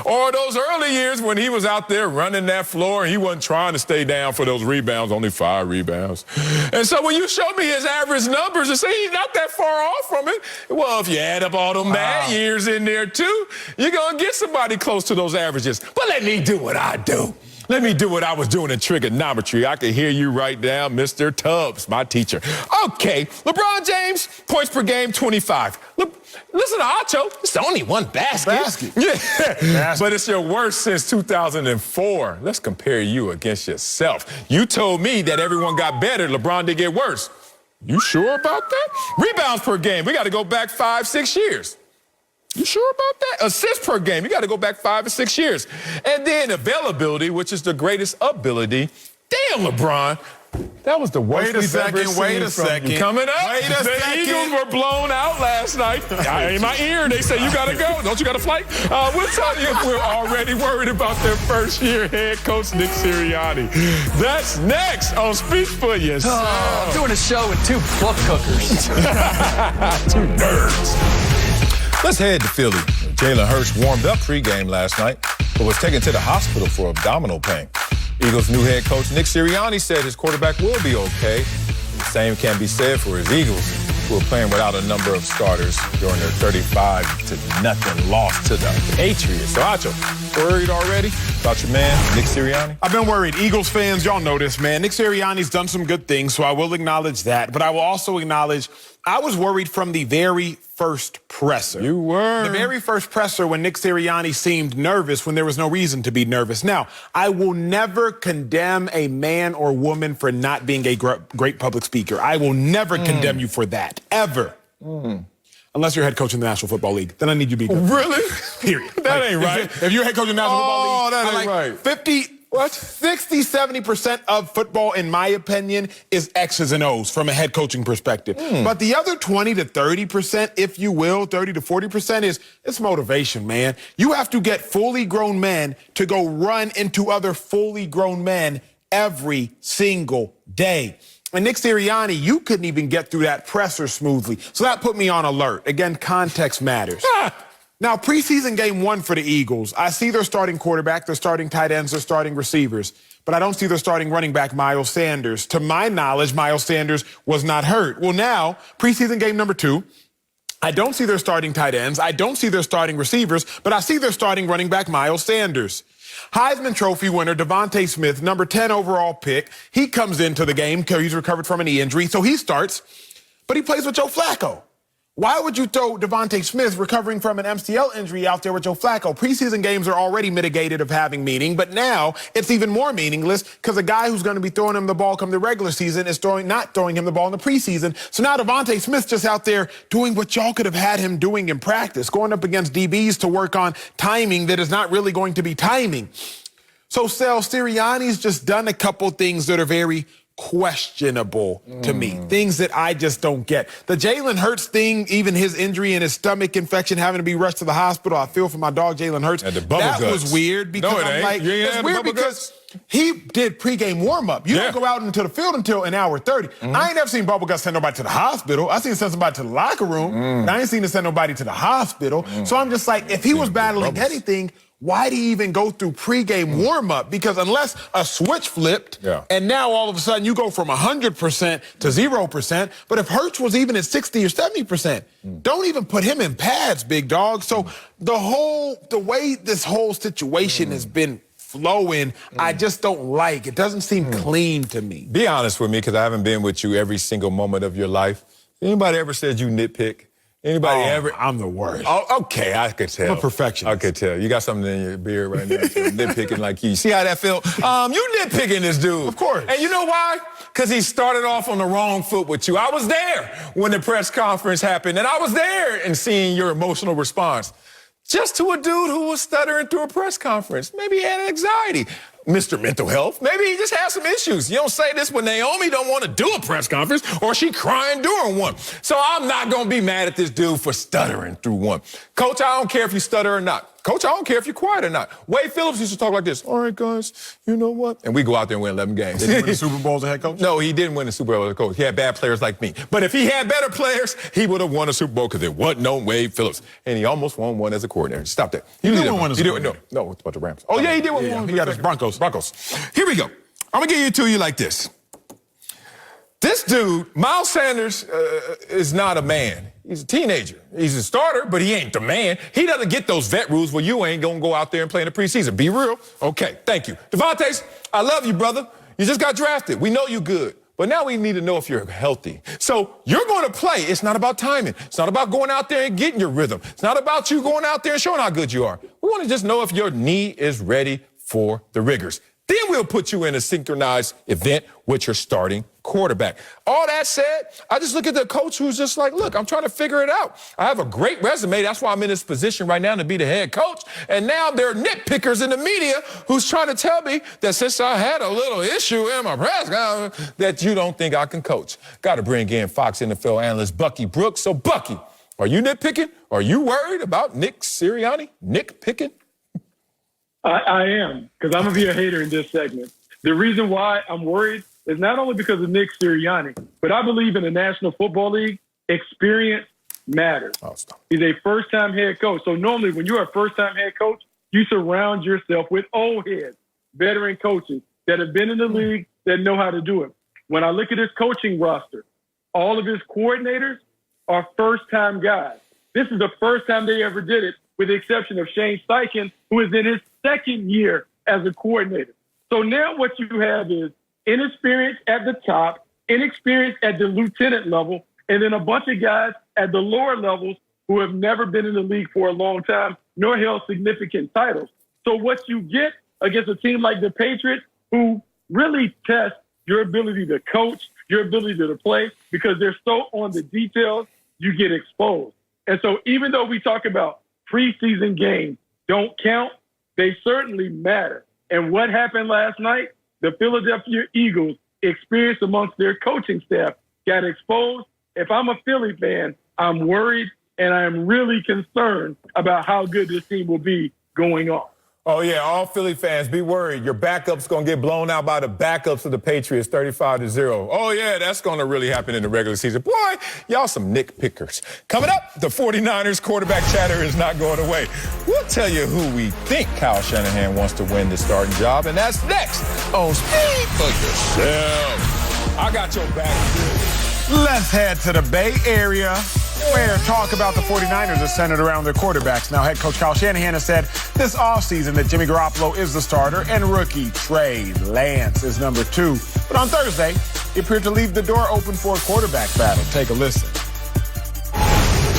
Or those early years when he was out there running that floor and he wasn't trying to stay down for those rebounds, only 5 rebounds. And so when you showed me his average numbers and say he's not that far off from it, well, if you add up all them bad years in there too, you're going to get somebody close to those averages. But let me do what I do. Let me do what I was doing in trigonometry. I can hear you right now, Mr. Tubbs, my teacher. Okay, LeBron James, points per game, 25. Listen to Acho, it's only 1 basket. Yeah, but it's your worst since 2004. Let's compare you against yourself. You told me that everyone got better, LeBron did get worse. You sure about that? Rebounds per game, we got to go back 5-6 years. You sure about that? Assists per game, you got to go back 5 or 6 years. And then availability, which is the greatest ability. Damn, LeBron. That was the worst we've ever seen. Wait a second. Coming up, Wait a the second. Eagles were blown out last night. In my ear, they say, you got to go. Don't you got a flight? We'll tell you if we're already worried about their first-year head coach, Nick Sirianni. That's next on Speak For Yourself. I'm doing a show with 2 book cookers. 2 nerds. Let's head to Philly. Jalen Hurts warmed up pregame last night, but was taken to the hospital for abdominal pain. Eagles' new head coach, Nick Sirianni, said his quarterback will be okay. The same can be said for his Eagles, who are playing without a number of starters during their 35-0 loss to the Patriots. So, Acho, worried already about your man, Nick Sirianni? I've been worried. Eagles fans, y'all know this, man. Nick Sirianni's done some good things, so I will acknowledge that. But I will also acknowledge I was worried from the very first presser. You were. The very first presser when Nick Sirianni seemed nervous when there was no reason to be nervous. Now, I will never condemn a man or woman for not being a great public speaker. I will never condemn you for that, ever. Unless you're head coach in the National Football League. Then I need you to be good. Really? Period. That ain't right. If you're head coach in the National Football League, that ain't right. 60-70% of football, in my opinion, is X's and O's from a head coaching perspective. But the other 20 to 30%, if you will, 30 to 40% it's motivation, man. You have to get fully grown men to go run into other fully grown men every single day. And Nick Sirianni, you couldn't even get through that presser smoothly. So that put me on alert. Again, context matters. Now, preseason game 1 for the Eagles, I see their starting quarterback, their starting tight ends, their starting receivers, but I don't see their starting running back, Miles Sanders. To my knowledge, Miles Sanders was not hurt. Well, now, preseason game number 2, I don't see their starting tight ends, I don't see their starting receivers, but I see their starting running back, Miles Sanders. Heisman Trophy winner Devontae Smith, number 10 overall pick, he comes into the game because he's recovered from a knee injury, so he starts, but he plays with Joe Flacco. Why would you throw Devontae Smith recovering from an MCL injury out there with Joe Flacco? Preseason games are already mitigated of having meaning, but now it's even more meaningless because the guy who's going to be throwing him the ball come the regular season is not throwing him the ball in the preseason. So now Devontae Smith's just out there doing what y'all could have had him doing in practice, going up against DBs to work on timing that is not really going to be timing. So Sirianni's just done a couple things that are very questionable to me. Things that I just don't get. The Jalen Hurts thing, even his injury and his stomach infection having to be rushed to the hospital, I feel for my dog Jalen Hurts. That was weird because I'm like, it's weird because he did pregame warm-up. You don't go out into the field until an hour 30. I ain't never seen Bubba Gus send nobody to the hospital. I seen him send somebody to the locker room, but I ain't seen him send nobody to the hospital. So I'm just like, if he was battling anything, why do you even go through pregame warm-up? Because unless a switch flipped, and now all of a sudden you go from 100% to 0%, but if Hurts was even at 60 or 70%, don't even put him in pads, big dog. So the way this whole situation has been flowing, I just don't like. It doesn't seem clean to me. Be honest with me, because I haven't been with you every single moment of your life. Anybody ever said you nitpick? Anybody ever? I'm the worst. Oh, okay, I could tell. I'm a perfectionist. I could tell. You got something in your beard right now. Nitpicking like you. See how that felt? You nitpicking this dude. Of course. And you know why? Because he started off on the wrong foot with you. I was there when the press conference happened, and I was there and seeing your emotional response. Just to a dude who was stuttering through a press conference. Maybe he had anxiety. Mr. Mental Health. Maybe he just has some issues. You don't say this when Naomi don't want to do a press conference or she crying during one. So I'm not going to be mad at this dude for stuttering through one. Coach, I don't care if you stutter or not. Coach, I don't care if you're quiet or not. Wade Phillips used to talk like this. All right, guys, you know what? And we go out there and win 11 games. Did he win the Super Bowl as a head coach? No, he didn't win the Super Bowl as a coach. He had bad players like me. But if he had better players, he would have won a Super Bowl because there wasn't no Wade Phillips. And he almost won one as a coordinator. Stop that. He did win one as a coordinator. No, it's about the Rams. Oh, yeah, he did win one. He got his Broncos. Here we go. I'm going to give it to you like this. This dude, Miles Sanders, is not a man. He's a teenager. He's a starter, but he ain't the man. He doesn't get those vet rules where you ain't going to go out there and play in the preseason. Be real. Okay, thank you. Devontae, I love you, brother. You just got drafted. We know you good. But now we need to know if you're healthy. So you're going to play. It's not about timing. It's not about going out there and getting your rhythm. It's not about you going out there and showing how good you are. We want to just know if your knee is ready for the rigors. Then we'll put you in a synchronized event with your starting quarterback. All that said, I just look at the coach who's just like, look, I'm trying to figure it out. I have a great resume. That's why I'm in this position right now to be the head coach. And now there are nitpickers in the media who's trying to tell me that since I had a little issue in my press conference, that you don't think I can coach. Got to bring in Fox NFL analyst Bucky Brooks. So, Bucky, are you nitpicking? Are you worried about Nick Sirianni? Nick picking? I am, because I'm going to be a hater in this segment. The reason why I'm worried is not only because of Nick Sirianni, but I believe in the National Football League, experience matters. He's a first-time head coach. So normally when you're a first-time head coach, you surround yourself with old heads, veteran coaches that have been in the league, that know how to do it. When I look at his coaching roster, all of his coordinators are first-time guys. This is the first time they ever did it, with the exception of Shane Steichen, who is in his second year as a coordinator. So now what you have is inexperience at the top, inexperience at the lieutenant level, and then a bunch of guys at the lower levels who have never been in the league for a long time, nor held significant titles. So what you get against a team like the Patriots, who really test your ability to coach, your ability to play, because they're so on the details, you get exposed. And so even though we talk about preseason games don't count, they certainly matter. And what happened last night, the Philadelphia Eagles, experience amongst their coaching staff, got exposed. If I'm a Philly fan, I'm worried and I'm really concerned about how good this team will be going on. Oh, yeah, all Philly fans, be worried. Your backup's going to get blown out by the backups of the Patriots, 35-0. Oh, yeah, that's going to really happen in the regular season. Boy, y'all some nitpickers. Coming up, the 49ers quarterback chatter is not going away. We'll tell you who we think Kyle Shanahan wants to win the starting job, and that's next on Speak for Yourself. I got your back. Let's head to the Bay Area, where talk about the 49ers is centered around their quarterbacks. Now, head coach Kyle Shanahan has said this offseason that Jimmy Garoppolo is the starter and rookie Trey Lance is number 2. But on Thursday, he appeared to leave the door open for a quarterback battle. Take a listen.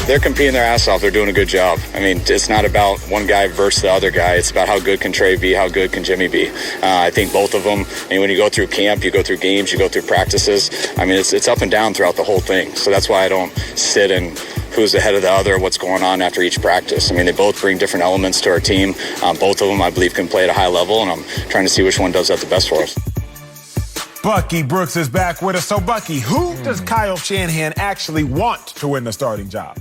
They're competing their ass off. They're doing a good job. I mean, it's not about one guy versus the other guy. It's about how good can Trey be, how good can Jimmy be. I think both of them, I mean, when you go through camp, you go through games, you go through practices, I mean, it's up and down throughout the whole thing. So that's why I don't sit and who's ahead of the other, what's going on after each practice. I mean, they both bring different elements to our team. Both of them, I believe, can play at a high level, and I'm trying to see which one does that the best for us. Bucky Brooks is back with us. So, Bucky, who does Kyle Shanahan actually want to win the starting job?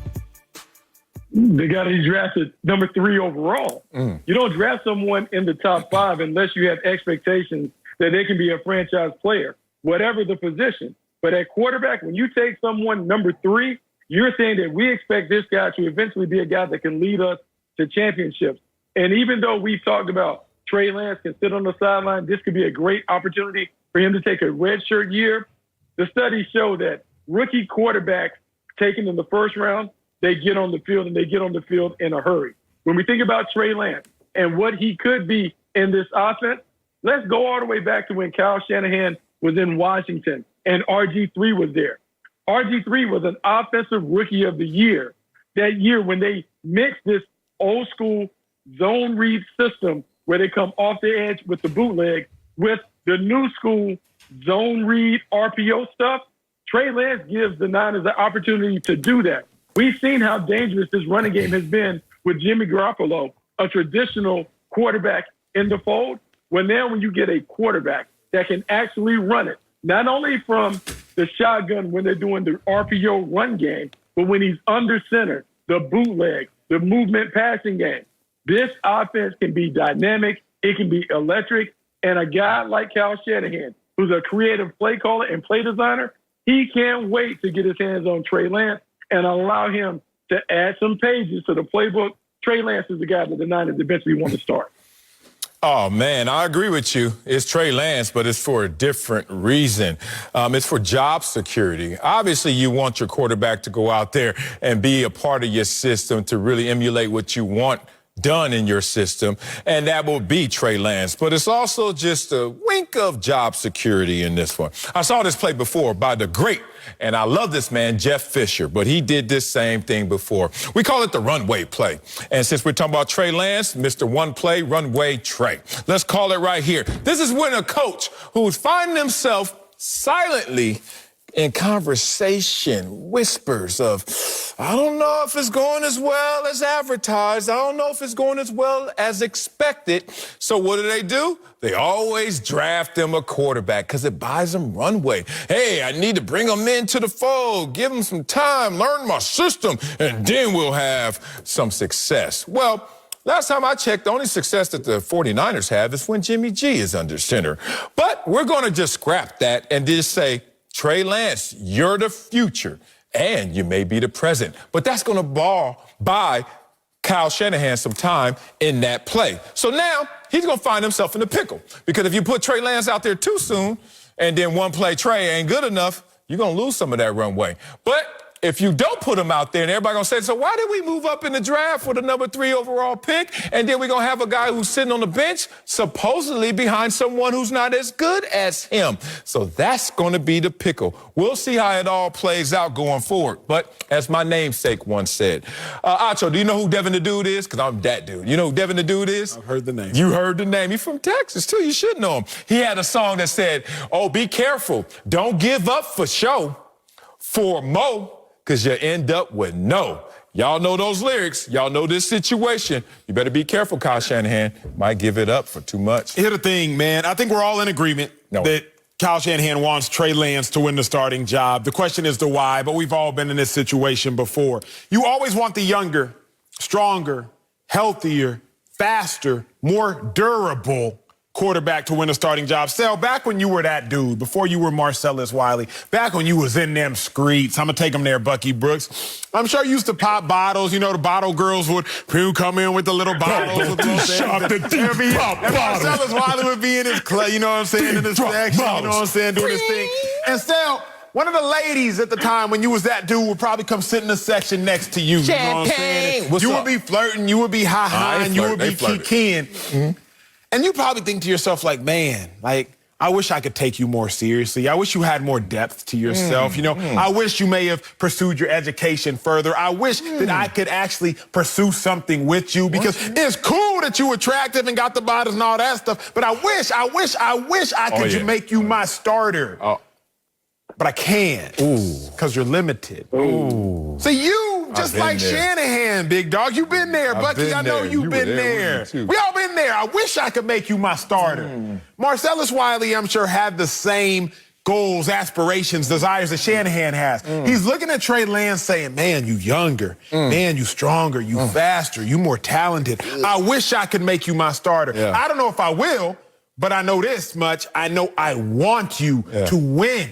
The guy that he drafted number 3 overall. You don't draft someone in the top 5 unless you have expectations that they can be a franchise player, whatever the position. But at quarterback, when you take someone number 3, you're saying that we expect this guy to eventually be a guy that can lead us to championships. And even though we've talked about Trey Lance can sit on the sideline, this could be a great opportunity for him to take a redshirt year. The studies show that rookie quarterbacks taken in the first round, they get on the field, and they get on the field in a hurry. When we think about Trey Lance and what he could be in this offense, let's go all the way back to when Kyle Shanahan was in Washington and RG3 was there. RG3 was an offensive rookie of the year that year when they mixed this old school zone read system where they come off the edge with the bootleg with the new school zone read RPO stuff. Trey Lance gives the Niners the opportunity to do that. We've seen how dangerous this running game has been with Jimmy Garoppolo, a traditional quarterback in the fold. Well, now when you get a quarterback that can actually run it, not only from the shotgun when they're doing the RPO run game, but when he's under center, the bootleg, the movement passing game, this offense can be dynamic. It can be electric. And a guy like Kyle Shanahan, who's a creative play caller and play designer, he can't wait to get his hands on Trey Lance and allow him to add some pages to the playbook. Trey Lance is the guy that the Niners eventually want to start. Oh, man, I agree with you. It's Trey Lance, but it's for a different reason. It's for job security. Obviously, you want your quarterback to go out there and be a part of your system to really emulate what you want done in your system, and that will be Trey Lance. But it's also just a wink of job security in this one. I saw this play before by the great, and I love this man, Jeff Fisher, but he did this same thing before. We call it the runway play. And since we're talking about Trey Lance, Mr. One Play, Runway Trey. Let's call it right here. This is when a coach who's finding himself silently in conversation, whispers of, I don't know if it's going as well as advertised. I don't know if it's going as well as expected. So what do? They always draft them a quarterback because it buys them runway. Hey, I need to bring them into the fold, give them some time, learn my system, and then we'll have some success. Well, last time I checked, the only success that the 49ers have is when Jimmy G is under center. But we're going to just scrap that and just say, Trey Lance, you're the future, and you may be the present. But that's going to buy Kyle Shanahan some time in that play. So now he's going to find himself in a pickle. Because if you put Trey Lance out there too soon, and then one play Trey ain't good enough, you're going to lose some of that runway. But if you don't put him out there, and everybody going to say, so why did we move up in the draft with a number 3 overall pick? And then we're going to have a guy who's sitting on the bench, supposedly behind someone who's not as good as him. So that's going to be the pickle. We'll see how it all plays out going forward. But as my namesake once said, Acho, do you know who Devin the Dude is? Because I'm that dude. You know who Devin the Dude is? I've heard the name. You heard the name. He's from Texas, too. You should know him. He had a song that said, oh, be careful. Don't give up for show. For Mo. Because you end up with no. Y'all know those lyrics. Y'all know this situation. You better be careful, Kyle Shanahan. Might give it up for too much. Here's the thing, man. I think we're all in agreement that Kyle Shanahan wants Trey Lance to win the starting job. The question is the why, but we've all been in this situation before. You always want the younger, stronger, healthier, faster, more durable quarterback to win a starting job. Sal, back when you were that dude, before you were Marcellus Wiley, back when you was in them streets, I'm going to take them there, Bucky Brooks. I'm sure you used to pop bottles. You know, the bottle girls would come in with the little bottles. Marcellus Wiley would be in his club, you know what I'm saying, in his section, you know what I'm saying, doing his thing. And Sal, one of the ladies at the time when you was that dude would probably come sit in the section next to you. Champagne. You know what I'm saying? What's you up? would be flirting, you would be ha-ha-ing, you would be kikiing. And you probably think to yourself, like, man, like, I wish I could take you more seriously. I wish you had more depth to yourself. You know, I wish you may have pursued your education further. I wish that I could actually pursue something with you because it's cool that you're attractive and got the bodies and all that stuff. But I wish I could make you my starter. But I can't because you're limited. Ooh. So you, just like Shanahan, big dog, you've been there. Bucky, I know you've been there. We all been there. I wish I could make you my starter. Marcellus Wiley, I'm sure, had the same goals, aspirations, desires that Shanahan has. He's looking at Trey Lance saying, man, you younger. Man, you stronger. You faster. You more talented. I wish I could make you my starter. I don't know if I will, but I know this much. I know I want you to win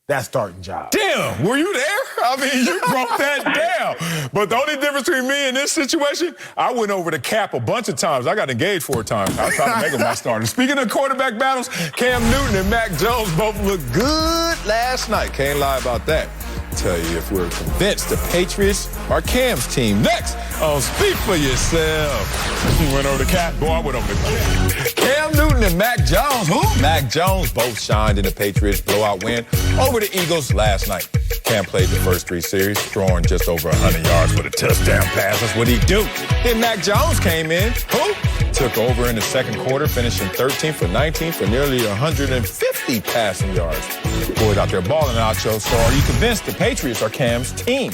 that starting job. Damn, were you there? I mean, you broke that down. But the only difference between me and this situation, I went over the cap a bunch of times. I got engaged 4 times. I was trying to make him my starter. Speaking of quarterback battles, Cam Newton and Mac Jones both looked good last night. Can't lie about that. Tell you if we're convinced the Patriots are Cam's team. Next on Speak for Yourself. You went over the cap, boy, I went over the cap. Cam Newton and Mac Jones. Who? Mac Jones both shined in the Patriots blowout win over the Eagles last night. Cam played the first 3 series, throwing just over 100 yards with a touchdown pass. That's what he do. Then Mac Jones came in. Who? Took over in the second quarter, finishing 13 for 19 for nearly 150 passing yards. Boys out there balling, Acho. So are you convinced the Patriots are Cam's team?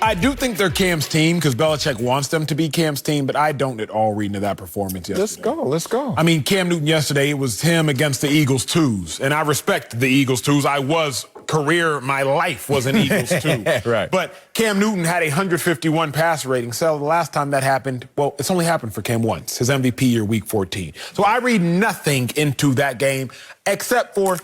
I do think they're Cam's team because Belichick wants them to be Cam's team, but I don't at all read into that performance yesterday. Let's go. I mean, Cam Newton yesterday, it was him against the Eagles twos, and I respect the Eagles twos. My life was an Eagles two. Right. But Cam Newton had a 151 passer rating. So the last time that happened, well, it's only happened for Cam once, his MVP year, week 14. So I read nothing into that game except for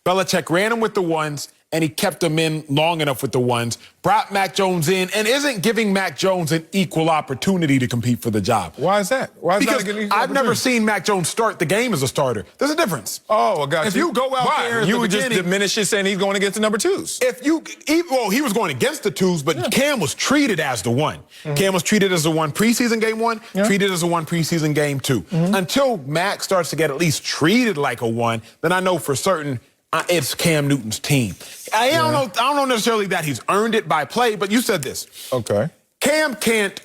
Belichick ran him with the ones, and he kept them in long enough with the ones, brought Mac Jones in, and isn't giving Mac Jones an equal opportunity to compete for the job. Why is that? Why is Because that an I've never seen Mac Jones start the game as a starter. There's a difference. Oh, I got you. If you go out there at you the would just beginning- diminish it saying he's going against the number twos. He was going against the twos, but Cam was treated as the one. Cam was treated as the one preseason game one, treated as a one preseason game two. Until Mac starts to get at least treated like a one, then I know for certain it's Cam Newton's team. I don't know necessarily that he's earned it by play, but you said this. Okay. Cam can't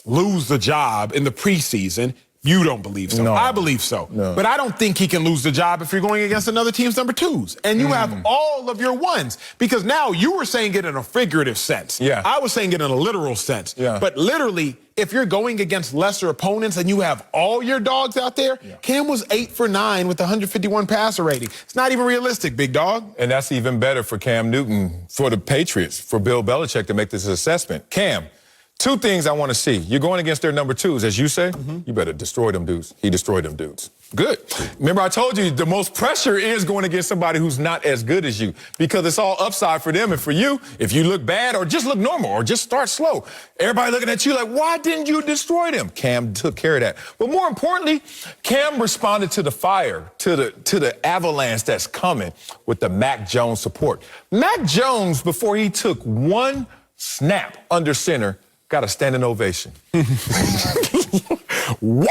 lose the job in the preseason. You don't believe so. No. I believe so. No. But I don't think he can lose the job if you're going against another team's number twos. And you have all of your ones. Because now you were saying it in a figurative sense. Yeah. I was saying it in a literal sense. Yeah. But literally, if you're going against lesser opponents and you have all your dogs out there, Cam was 8 for 9 with 151 passer rating. It's not even realistic, big dog. And that's even better for Cam Newton, for the Patriots, for Bill Belichick to make this assessment. Cam, two things I want to see. You're going against their number twos, as you say. You better destroy them dudes. He destroyed them dudes. Good. Remember, I told you the most pressure is going against somebody who's not as good as you, because it's all upside for them and for you. If you look bad or just look normal or just start slow, everybody looking at you like, why didn't you destroy them? Cam took care of that. But more importantly, Cam responded to the fire, to the avalanche that's coming with the Mac Jones support. Mac Jones, before he took one snap under center, got a standing ovation. Whoa!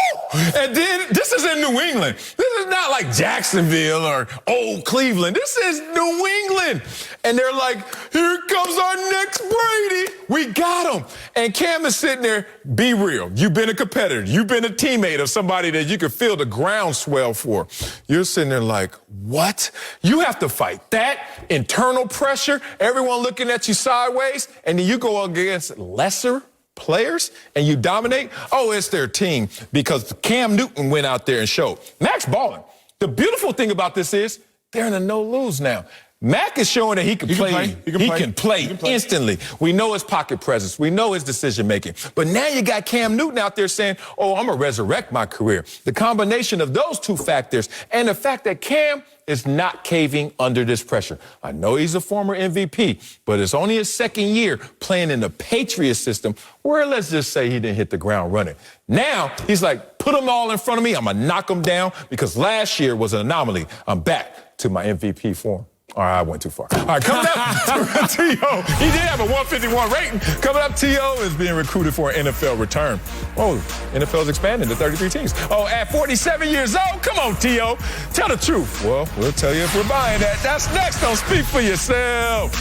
And then, this is in New England. This is not like Jacksonville or old Cleveland. This is New England. And they're like, here comes our next Brady. We got him. And Cam is sitting there, be real. You've been a competitor. You've been a teammate of somebody that you could feel the groundswell for. You're sitting there like, what? You have to fight that internal pressure, everyone looking at you sideways, and then you go against lesser players and you dominate. Oh, it's their team, because Cam Newton went out there and showed. Mac's balling. The beautiful thing about this is they're in a no-lose now. Mac is showing that he can play. He can play instantly. We know his pocket presence. We know his decision-making. But now you got Cam Newton out there saying, oh, I'm going to resurrect my career. The combination of those two factors and the fact that Cam is not caving under this pressure. I know he's a former MVP, but it's only his second year playing in the Patriots system, where let's just say he didn't hit the ground running. Now he's like, put them all in front of me. I'm going to knock them down, because last year was an anomaly. I'm back to my MVP form. All right, I went too far. All right, coming up, T.O. He did have a 151 rating. Coming up, T.O. is being recruited for an NFL return. Oh, NFL's expanding to 33 teams. Oh, at 47 years old? Come on, T.O. Tell the truth. Well, we'll tell you if we're buying that. That's next on Speak for Yourself.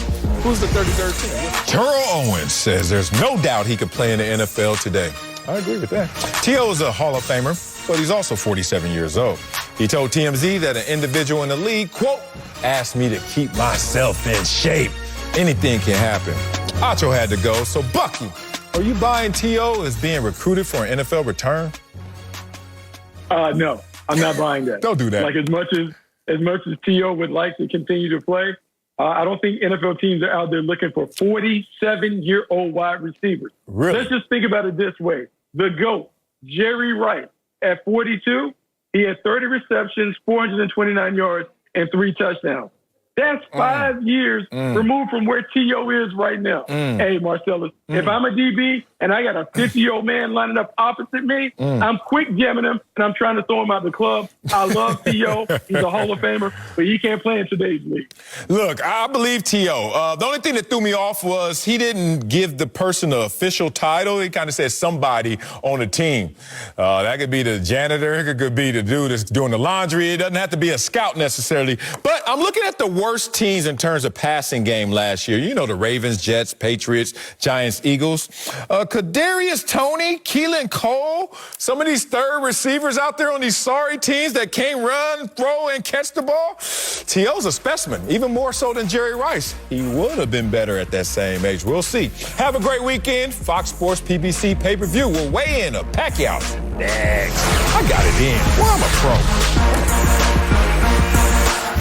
Who's the 33rd team? Terrell Owens says there's no doubt he could play in the NFL today. I agree with that. T.O. is a Hall of Famer, but he's also 47 years old. He told TMZ that an individual in the league, quote, asked me to keep myself in shape. Anything can happen. Acho had to go. So, Bucky, are you buying T.O. as being recruited for an NFL return? No, I'm not buying that. Don't do that. Like, as much as T.O. would like to continue to play, I don't think NFL teams are out there looking for 47-year-old wide receivers. Really? Let's just think about it this way. The GOAT, Jerry Rice, at 42, he had 30 receptions, 429 yards, and 3 touchdowns. That's 5 years removed from where T.O. is right now. Hey, Marcellus, if I'm a DB and I got a 50-year-old man lining up opposite me, I'm quick jamming him, and I'm trying to throw him out the club. I love T.O. He's a Hall of Famer, but he can't play in today's league. Look, I believe T.O. The only thing that threw me off was he didn't give the person an official title. He kind of said somebody on the team. That could be the janitor. It could be the dude that's doing the laundry. It doesn't have to be a scout necessarily. But I'm looking at the worst teams in terms of passing game last year. You know, the Ravens, Jets, Patriots, Giants, Eagles. Kadarius Toney, Keelan Cole, some of these third receivers out there on these sorry teams that can't run, throw, and catch the ball. T.O.'s a specimen, even more so than Jerry Rice. He would have been better at that same age. We'll see. Have a great weekend. Fox Sports PBC pay-per-view will weigh in a Pacquiao next. I got it in. Well, I'm a pro.